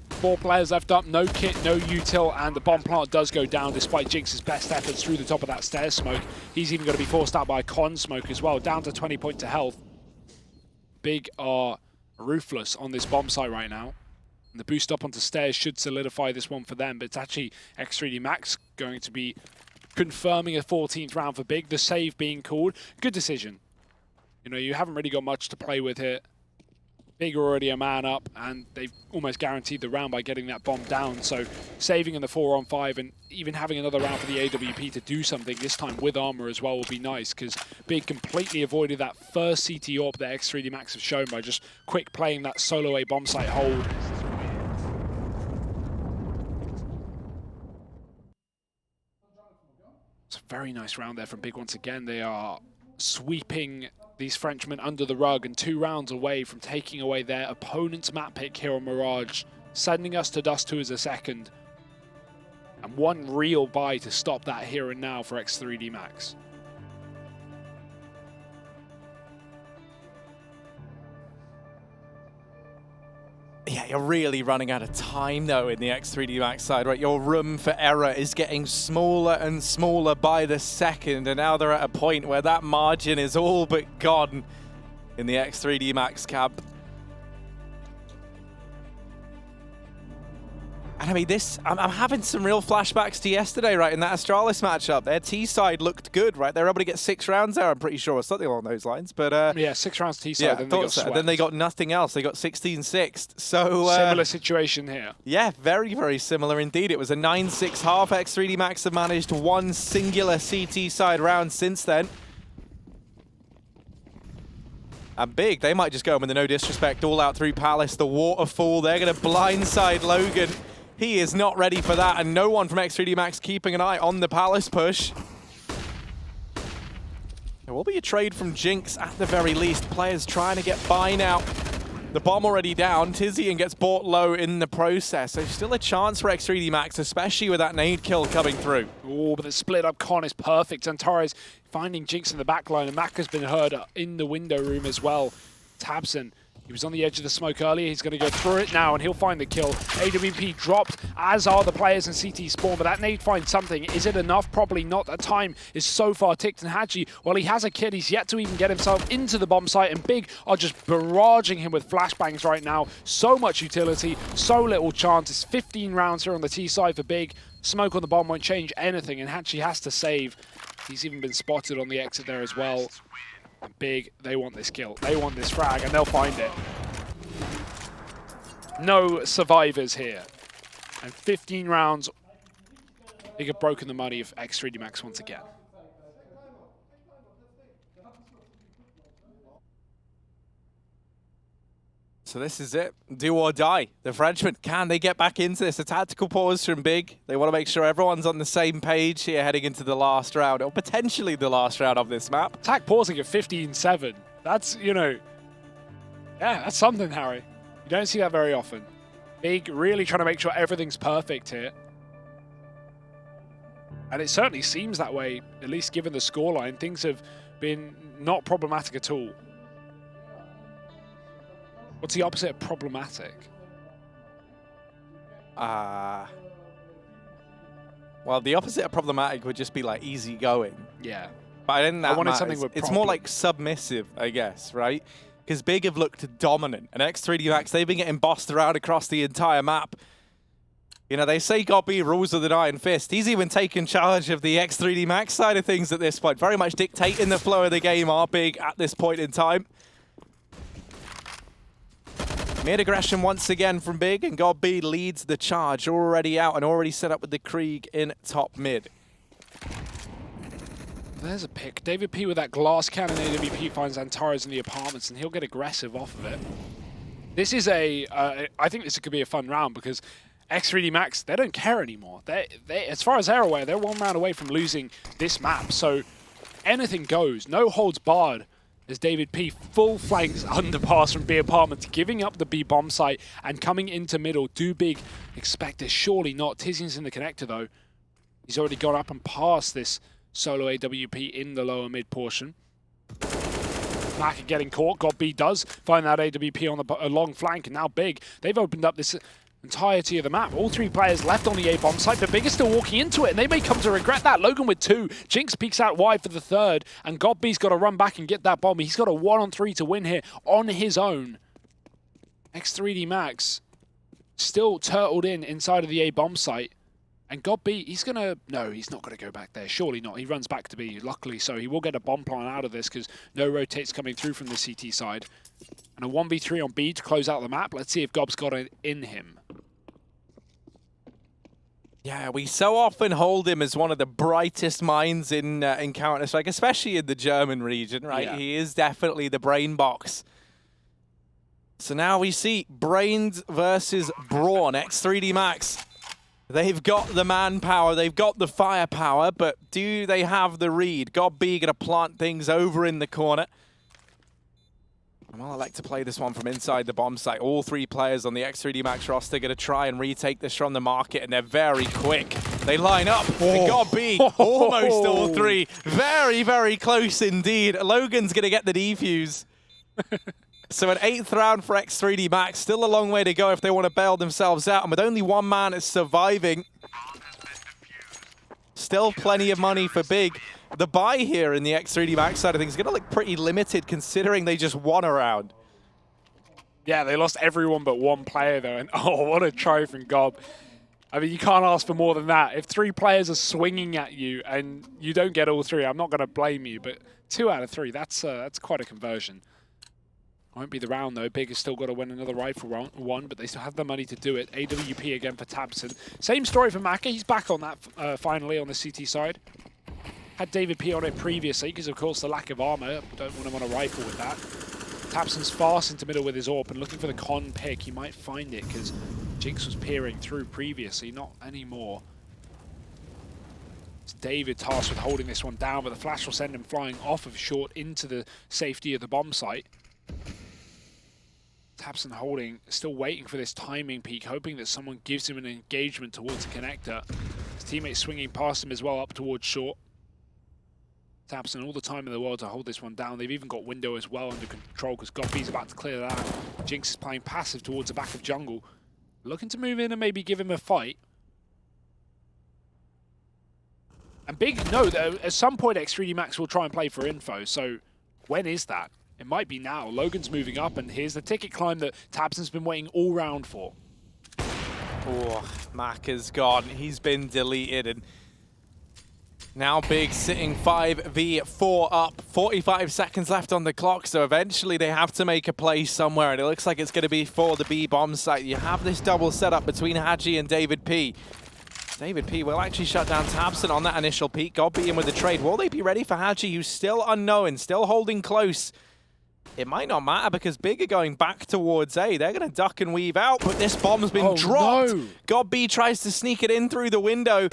4 players left up, no kit, no util, and the bomb plant does go down despite Jinx's best efforts through the top of that stairs smoke. He's even going to be forced out by a con smoke as well, down to 20 points to health. Big are ruthless on this bomb site right now. And the boost up onto stairs should solidify this one for them, but it's actually X3D Max going to be confirming a 14th round for Big, the save being called. Good decision. You know, you haven't really got much to play with here. Big are already a man up, and they've almost guaranteed the round by getting that bomb down. So saving in the 4-on-5 and even having another round for the AWP to do something, this time with armor as well, will be nice, because Big completely avoided that first CT AWP that X3D Max have shown by just quick playing that solo A bomb site hold. It's a very nice round there from Big once again. They are sweeping these Frenchmen under the rug and 2 rounds away from taking away their opponent's map pick here on Mirage, sending us to Dust 2 as a second. And 1 real buy to stop that here and now for X3D Max. Yeah, you're really running out of time, though, in the X3D Max side, right? Your room for error is getting smaller and smaller by the second, and now they're at a point where that margin is all but gone in the X3D Max camp. And I mean, I'm having some real flashbacks to yesterday, right, in that Astralis matchup. Their T side looked good, right? They were able to get 6 rounds there, I'm pretty sure, or something along those lines. But yeah, 6 rounds T side, yeah, then they got swept. Then they got nothing else. They got 16-6. So similar situation here. Yeah, very, very similar indeed. It was a 9-6 half. X3D Max have managed 1 singular CT side round since then. And Big, they might just go in with the no disrespect all out through Palace. The waterfall, they're going to blindside Logan. He is not ready for that, and no one from X3D Max keeping an eye on the Palace push. There will be a trade from Jinx at the very least. Players trying to get by now. The bomb already down. Tizian gets bought low in the process. So still a chance for X3D Max, especially with that nade kill coming through. Oh, but the split up con is perfect. And Torres finding Jinx in the back line, and Maka's been heard in the window room as well. tabseN, he was on the edge of the smoke earlier. He's going to go through it now, and he'll find the kill. AWP dropped, as are the players in CT spawn, but that nade finds something. Is it enough? Probably not. The time is so far ticked, and Hadji, well, he has a kid. He's yet to even get himself into the bomb site, and Big are just barraging him with flashbangs right now. So much utility, so little chance. It's 15 rounds here on the T side for Big. Smoke on the bomb won't change anything, and Hadji has to save. He's even been spotted on the exit there as well. Big, they want this kill. They want this frag, and they'll find it. No survivors here. And 15 rounds. Big have broken the money of X3D Max once again. So this is it. Do or die. The Frenchmen, can they get back into this? A tactical pause from Big. They want to make sure everyone's on the same page here heading into the last round, or potentially the last round of this map. Attack pausing at 15-7. That's, you know, yeah, that's something, Harry. You don't see that very often. Big really trying to make sure everything's perfect here. And it certainly seems that way, at least given the scoreline. Things have been not problematic at all. What's the opposite of problematic? Well, the opposite of problematic would just be like easy going. Yeah. But I didn't. That wanted matters. something with It's more like submissive, I guess, right? Because Big have looked dominant, and X3D Max, they've been getting bossed around across the entire map. You know, they say God B rules of the Iron Fist. He's even taken charge of the X3D Max side of things at this point. Very much dictating the flow of the game, are Big at this point in time. Mid aggression once again from Big, and God B leads the charge, already out and already set up with the Krieg in top mid. There's a pick. David P with that glass cannon. AWP finds Antares in the apartments, and he'll get aggressive off of it. This is I think this could be a fun round because X3D Max, they don't care anymore. They, as far as they're aware, they're 1 round away from losing this map. So anything goes. No holds barred as David P full flanks underpass from B apartments, giving up the B bomb site and coming into middle. Do Big expect this? Surely not. Tizian's in the connector though. He's already gone up and past this solo AWP in the lower mid portion. Maka getting caught. God B does find that AWP on the long flank, and now Big, they've opened up this entirety of the map. All 3 players left on the A bomb site, but Big is still walking into it, and they may come to regret that. Logan with 2. Jinx peeks out wide for the 3rd, and God B's got to run back and get that bomb. He's got a 1-on-3 to win here on his own. X3D Max still turtled inside of the A bomb site. And God B, he's going to... No, he's not going to go back there. Surely not. He runs back to B, luckily. So he will get a bomb plant out of this because no rotates coming through from the CT side. And a 1v3 on B to close out the map. Let's see if Gob's got it in him. Yeah, we so often hold him as one of the brightest minds in Counter-Strike, especially in the German region, right? Yeah. He is definitely the brain box. So now we see Brains versus Brawn. X3D Max. They've got the manpower, they've got the firepower, but do they have the read? God B gonna plant things over in the corner. Well, I like to play this one from inside the bomb site. All 3 players on the X3D Max roster gonna try and retake this from the market, and they're very quick. They line up, and God B, almost all 3. Very, very close indeed. Logan's gonna get the defuse. So an 8th round for X3D Max, still a long way to go if they want to bail themselves out. And with only 1 man surviving, still plenty of money for Big. The buy here in the X3D Max side of things is going to look pretty limited considering they just won a round. Yeah, they lost everyone but 1 player though. And oh, what a try from Gob. I mean, you can't ask for more than that. If 3 players are swinging at you and you don't get all 3, I'm not going to blame you. But 2 out of 3, that's quite a conversion. Won't be the round though. Big has still got to win another rifle one, but they still have the money to do it. AWP again for Tabson. Same story for Maka. He's back on that finally on the CT side. Had David P on it previously because of course the lack of armor. Don't want him on a rifle with that. Tabson's fast into middle with his AWP and looking for the con pick. He might find it because Jinx was peering through previously, not anymore. It's David tasked with holding this one down, but the flash will send him flying off of short into the safety of the bomb site. Tabson holding, still waiting for this timing peak, hoping that someone gives him an engagement towards the connector. His teammates swinging past him as well up towards short. Tabson all the time in the world to hold this one down. They've even got window as well under control because Godby's about to clear that. Jinx is playing passive towards the back of jungle. Looking to move in and maybe give him a fight. And Big know that at some point X3D Max will try and play for info, so when is that? It might be now. Logan's moving up, and here's the ticket climb that Tabson's been waiting all round for. Oh, Mac is gone. He's been deleted, and now Big sitting 5v4 up. 45 seconds left on the clock, so eventually they have to make a play somewhere, and it looks like it's going to be for the B bomb site. You have this double setup between Hadji and David P. David P will actually shut down Tabson on that initial peak. Godby in with the trade. Will they be ready for Hadji, who's still unknown, still holding close? It might not matter because Big are going back towards A. They're going to duck and weave out, but this bomb's been dropped. No. Godby tries to sneak it in through the window,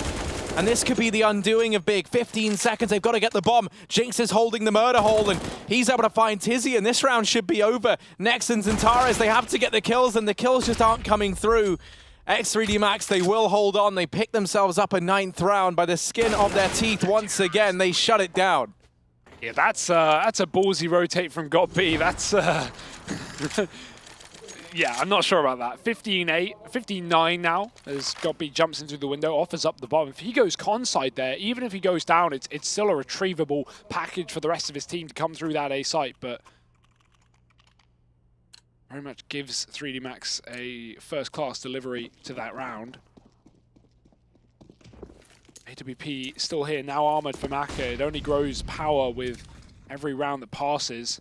and this could be the undoing of Big. 15 seconds, they've got to get the bomb. Jinx is holding the murder hole, and he's able to find Tizzy, and this round should be over. Nexans and Taras, they have to get the kills, and the kills just aren't coming through. X3D Max, they will hold on. They pick themselves up a 9th round by the skin of their teeth once again. They shut it down. Yeah, that's a ballsy rotate from GotB. That's yeah, I'm not sure about that. 15-8, 15-9 now as GotB jumps into the window, offers up the bomb. If he goes con side there, even if he goes down, it's still a retrievable package for the rest of his team to come through that A site, but very much gives 3D Max a first-class delivery to that round. AWP still here, now armored for Maka. It only grows power with every round that passes.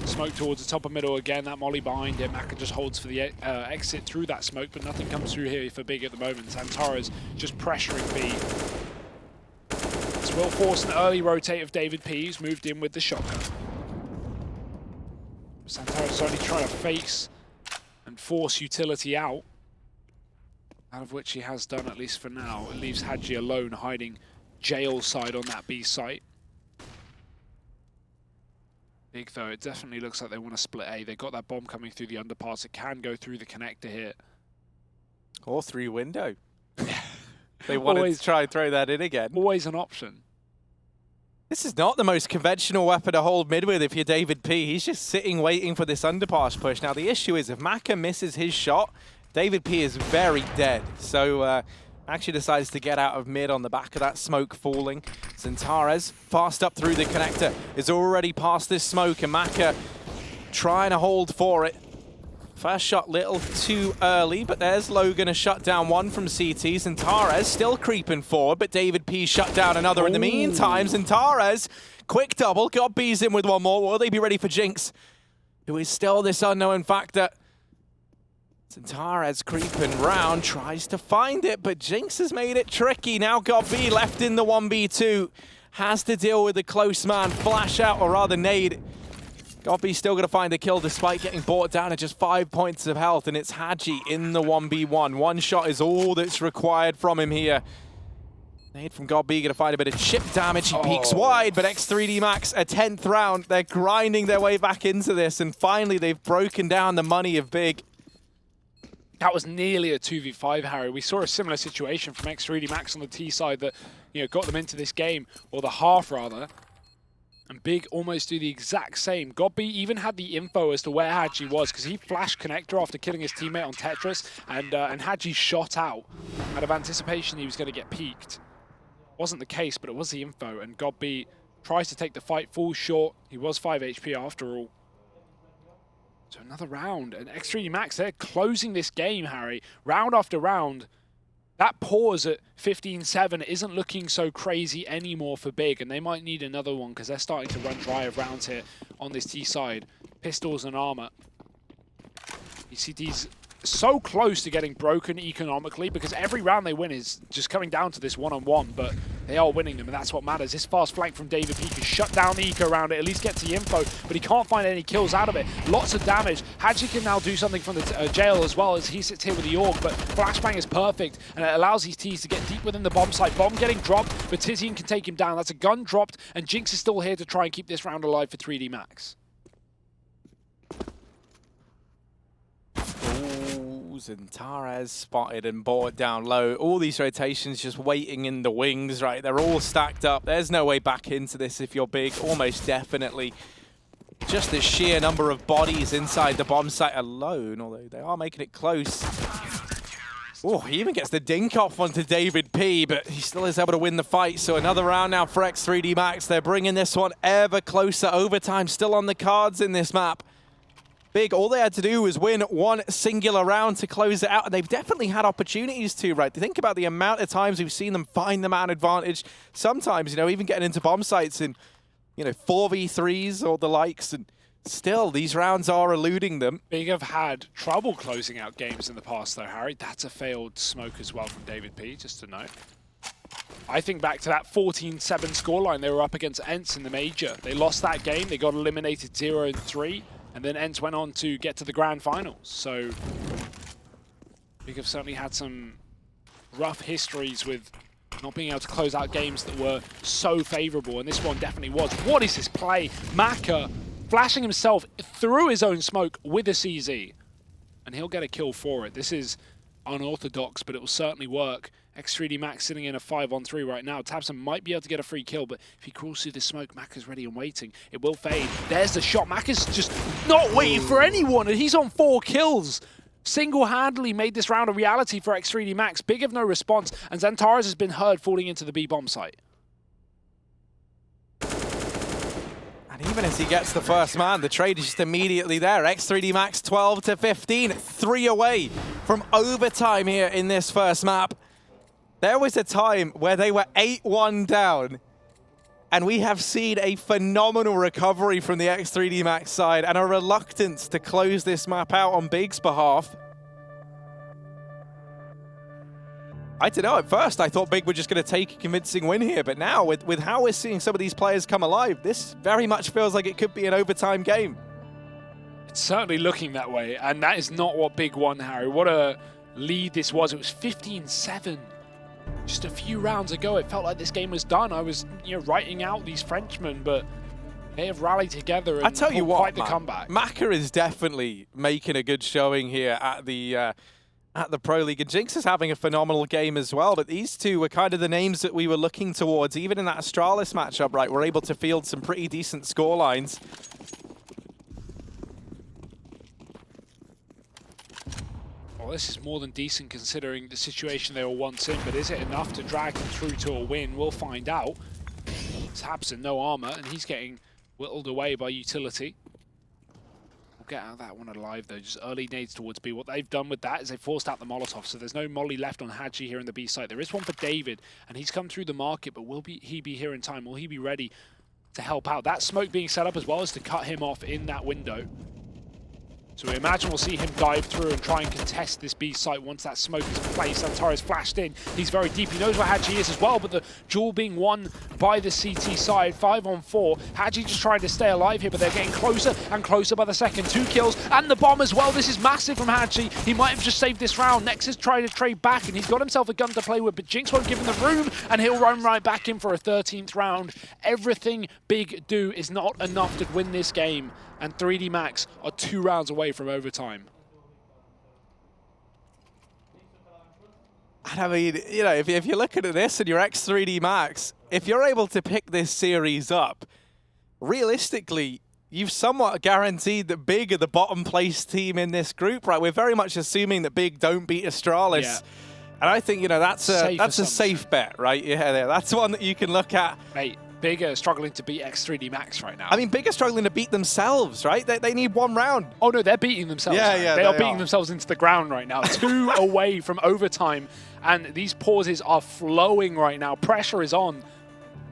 Smoke towards the top of middle again, that molly behind him. Maka just holds for the exit through that smoke, but nothing comes through here for Big at the moment. Santara's just pressuring B. This will force an early rotate of David P, who's moved in with the shotgun. Santara's only trying to face and force utility out of which he has done, at least for now. It leaves Hadji alone, hiding jail side on that B site. Big though, it definitely looks like they want to split A. They got that bomb coming through the underpass. It can go through the connector here. Or through window. They wanted to try and throw that in again. Always an option. This is not the most conventional weapon to hold mid with if you're David P. He's just sitting waiting for this underpass push. Now the issue is if Maka misses his shot, David P is very dead. So actually decides to get out of mid on the back of that smoke falling. Zantares fast up through the connector, is already past this smoke, and Maka trying to hold for it. First shot little too early, but there's Logan to shut down one from CT. Zantares still creeping forward, but David P shut down another in the meantime. Zantares, quick double, got B's in with one more. Will they be ready for Jinx, who is still this unknown factor? Zantares creeping round, tries to find it, but Jinx has made it tricky. Now got B left in the 1v2. Has to deal with the close man. Flash out, or rather nade. Gobby's still going to find a kill despite getting brought down at just 5 points of health, and it's Hadji in the 1v1. One shot is all that's required from him here. Nade from Gobby, going to find a bit of chip damage. He peeks wide, but X3D Max, a 10th round. They're grinding their way back into this, and finally they've broken down the money of Big. That was nearly a 2v5, Harry. We saw a similar situation from X3D Max on the T side that, got them into this game, or the half rather. And Big almost do the exact same. Gobby even had the info as to where Hadji was, because he flashed connector after killing his teammate on Tetris, and Hadji shot out of anticipation he was going to get peeked. Wasn't the case, but it was the info, and Gobby tries to take the fight, falls short. He was 5 HP after all. So another round, and X3D Max, they're closing this game, Harry. Round after round. That pause at 15-7 isn't looking so crazy anymore for Big, and they might need another one because they're starting to run dry of rounds here on this T side. Pistols and armor. ECT's so close to getting broken economically because every round they win is just coming down to this one-on-one, but they are winning them, and that's what matters. This fast flank from David P can shut down the eco around it, at least get the info, but he can't find any kills out of it. Lots of damage. Hadji can now do something from the jail as well as he sits here with the AUG, but Flashbang is perfect, and it allows these Ts to get deep within the bomb site. Bomb getting dropped, but Tizian can take him down. That's a gun dropped, and Jinx is still here to try and keep this round alive for 3D Max. Zantares spotted and brought down low. All these rotations just waiting in the wings, right? They're all stacked up. There's no way back into this if you're Big, almost definitely. Just the sheer number of bodies inside the bomb site alone, although they are making it close. Oh, he even gets the dink off onto David P, but he still is able to win the fight. So another round now for X3D Max. They're bringing this one ever closer. Overtime still on the cards in this map. Big, all they had to do was win one singular round to close it out, and they've definitely had opportunities to, right? Think about the amount of times we've seen them find the man advantage. Sometimes, even getting into bomb sites in, 4v3s or the likes, and still, these rounds are eluding them. Big have had trouble closing out games in the past, though, Harry. That's a failed smoke as well from David P, just to note. I think back to that 14-7 scoreline they were up against Ents in the major. They lost that game. They got eliminated 0-3. And then Ents went on to get to the grand finals. So Big have certainly had some rough histories with not being able to close out games that were so favorable, and this one definitely was. What is this play? Maka flashing himself through his own smoke with a CZ. and he'll get a kill for it. This is unorthodox, but it will certainly work. X3D Max sitting in a 5-on-3 right now. tabseN might be able to get a free kill, but if he crawls through the smoke, Macca's ready and waiting. It will fade. There's the shot. Macca's just not waiting for anyone, and he's on 4 kills. Single-handedly made this round a reality for X3D Max. Big of no response, and Xantares has been heard falling into the B bomb site. And even as he gets the first man, the trade is just immediately there. X3D Max 12-15, 3 away from overtime here in this first map. There was a time where they were 8-1 down, and we have seen a phenomenal recovery from the X3D Max side and a reluctance to close this map out on Big's behalf. I don't know, at first I thought Big were just going to take a convincing win here, but now with how we're seeing some of these players come alive, this very much feels like it could be an overtime game. It's certainly looking that way, and that is not what Big won, Harry. What a lead this was. It was 15-7. Just a few rounds ago, it felt like this game was done. I was, writing out these Frenchmen, but they have rallied together and I tell you what, quite the comeback. Macca is definitely making a good showing here at the Pro League, and Jinx is having a phenomenal game as well. But these two were kind of the names that we were looking towards, even in that Astralis matchup. Right, we're able to field some pretty decent score lines. Well, this is more than decent considering the situation they were once in, but is it enough to drag them through to a win? We'll find out. tabseN, no armor, and he's getting whittled away by utility. We'll get out of that one alive, though. Just early nades towards B. What they've done with that is they've forced out the Molotov, so there's no molly left on Hadji here in the B site. There is one for David, and he's come through the market, but will he be here in time? Will he be ready to help out? That smoke being set up as well as to cut him off in that window. So we imagine we'll see him dive through and try and contest this B site once that smoke is placed. Xantares flashed in. He's very deep. He knows where Hadji is as well, but the duel being won by the CT side, 5-on-4. Hadji just trying to stay alive here, but they're getting closer and closer by the second. 2 kills and the bomb as well. This is massive from Hadji. He might have just saved this round. Nexus trying to trade back, and he's got himself a gun to play with, but Jinx won't give him the room, and he'll run right back in for a 13th round. Everything Big do is not enough to win this game, and 3D Max are 2 rounds away from overtime. And I mean, if you're looking at this and you're X3D Max, if you're able to pick this series up, realistically, you've somewhat guaranteed that Big are the bottom place team in this group, right? We're very much assuming that Big don't beat Astralis. Yeah. And I think, that's a safe bet, right? Yeah, that's one that you can look at. Mate, Big are struggling to beat X3D Max right now. I mean, Big are struggling to beat themselves, right? They need 1 round. Oh, no, they're beating themselves. Yeah, they are beating themselves into the ground right now. 2 away from overtime, and these pauses are flowing right now. Pressure is on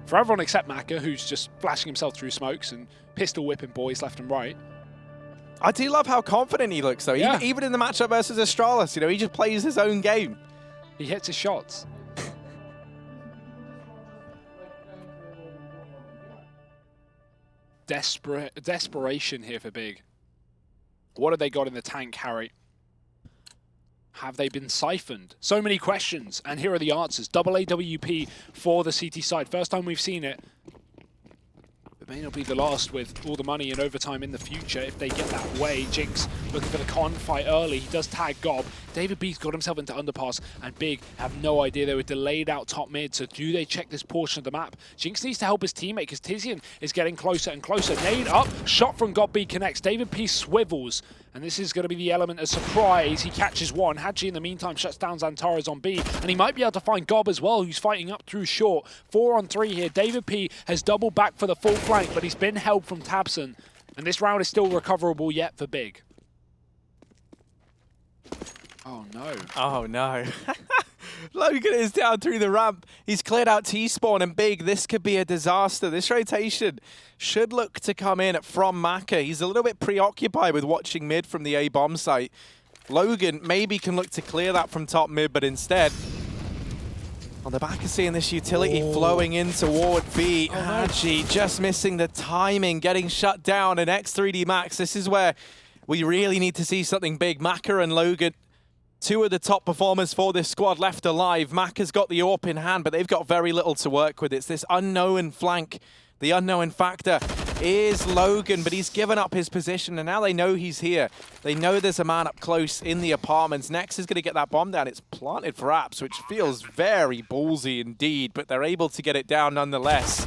for everyone except Macca, who's just flashing himself through smokes and pistol whipping boys left and right. I do love how confident he looks, though. Yeah. Even in the matchup versus Astralis, he just plays his own game. He hits his shots. Desperation here for Big. What have they got in the tank, Harry? Have they been siphoned? So many questions, and here are the answers. Double AWP for the CT side. First time we've seen it. It may not be the last with all the money and overtime in the future if they get that way. Jinx looking for the con fight early. He does tag Gob. David B's got himself into underpass, and Big have no idea. They were delayed out top mid, so do they check this portion of the map? Jinx needs to help his teammate because Tizian is getting closer and closer. Nade up, shot from Gob B connects. David P swivels, and this is going to be the element of surprise. He catches one. Hadji in the meantime shuts down Xantares on B, and he might be able to find Gob as well, who's fighting up through short. 4-on-3 here. David P has doubled back for the full flank, but he's been helped from tabseN, and this round is still recoverable yet for Big. Oh no. Oh no. Logan is down through the ramp. He's cleared out T-spawn, and Big, this could be a disaster. This rotation should look to come in from Macca. He's a little bit preoccupied with watching mid from the A-bomb site. Logan maybe can look to clear that from top mid, but instead, on the back of seeing this utility flowing in toward B, Hadji just missing the timing, getting shut down, and X3D Max, this is where we really need to see something big. Macca and Logan, 2 of the top performers for this squad left alive. Macca's got the AWP in hand, but they've got very little to work with. It's this unknown flank, the unknown factor. is Logan, but he's given up his position, and now they know he's here. They know there's a man up close in the apartments. Next is going to get that bomb down. It's planted for Apps, which feels very ballsy indeed, but they're able to get it down nonetheless.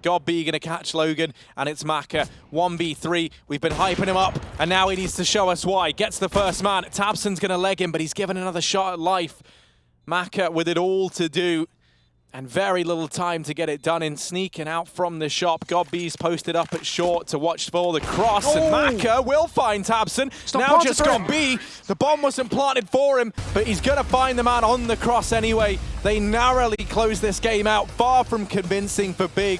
GodB going to catch Logan, and it's Maka. 1v3. We've been hyping him up, and now he needs to show us why. Gets the first man. tabseN's going to leg him, but he's given another shot at life. Maka with it all to do, and very little time to get it done in sneaking out from the shop. GodB's posted up at short to watch for the cross, and Maka will find tabseN. Now just GodB. The bomb wasn't planted for him, but he's going to find the man on the cross anyway. They narrowly close this game out, far from convincing for Big.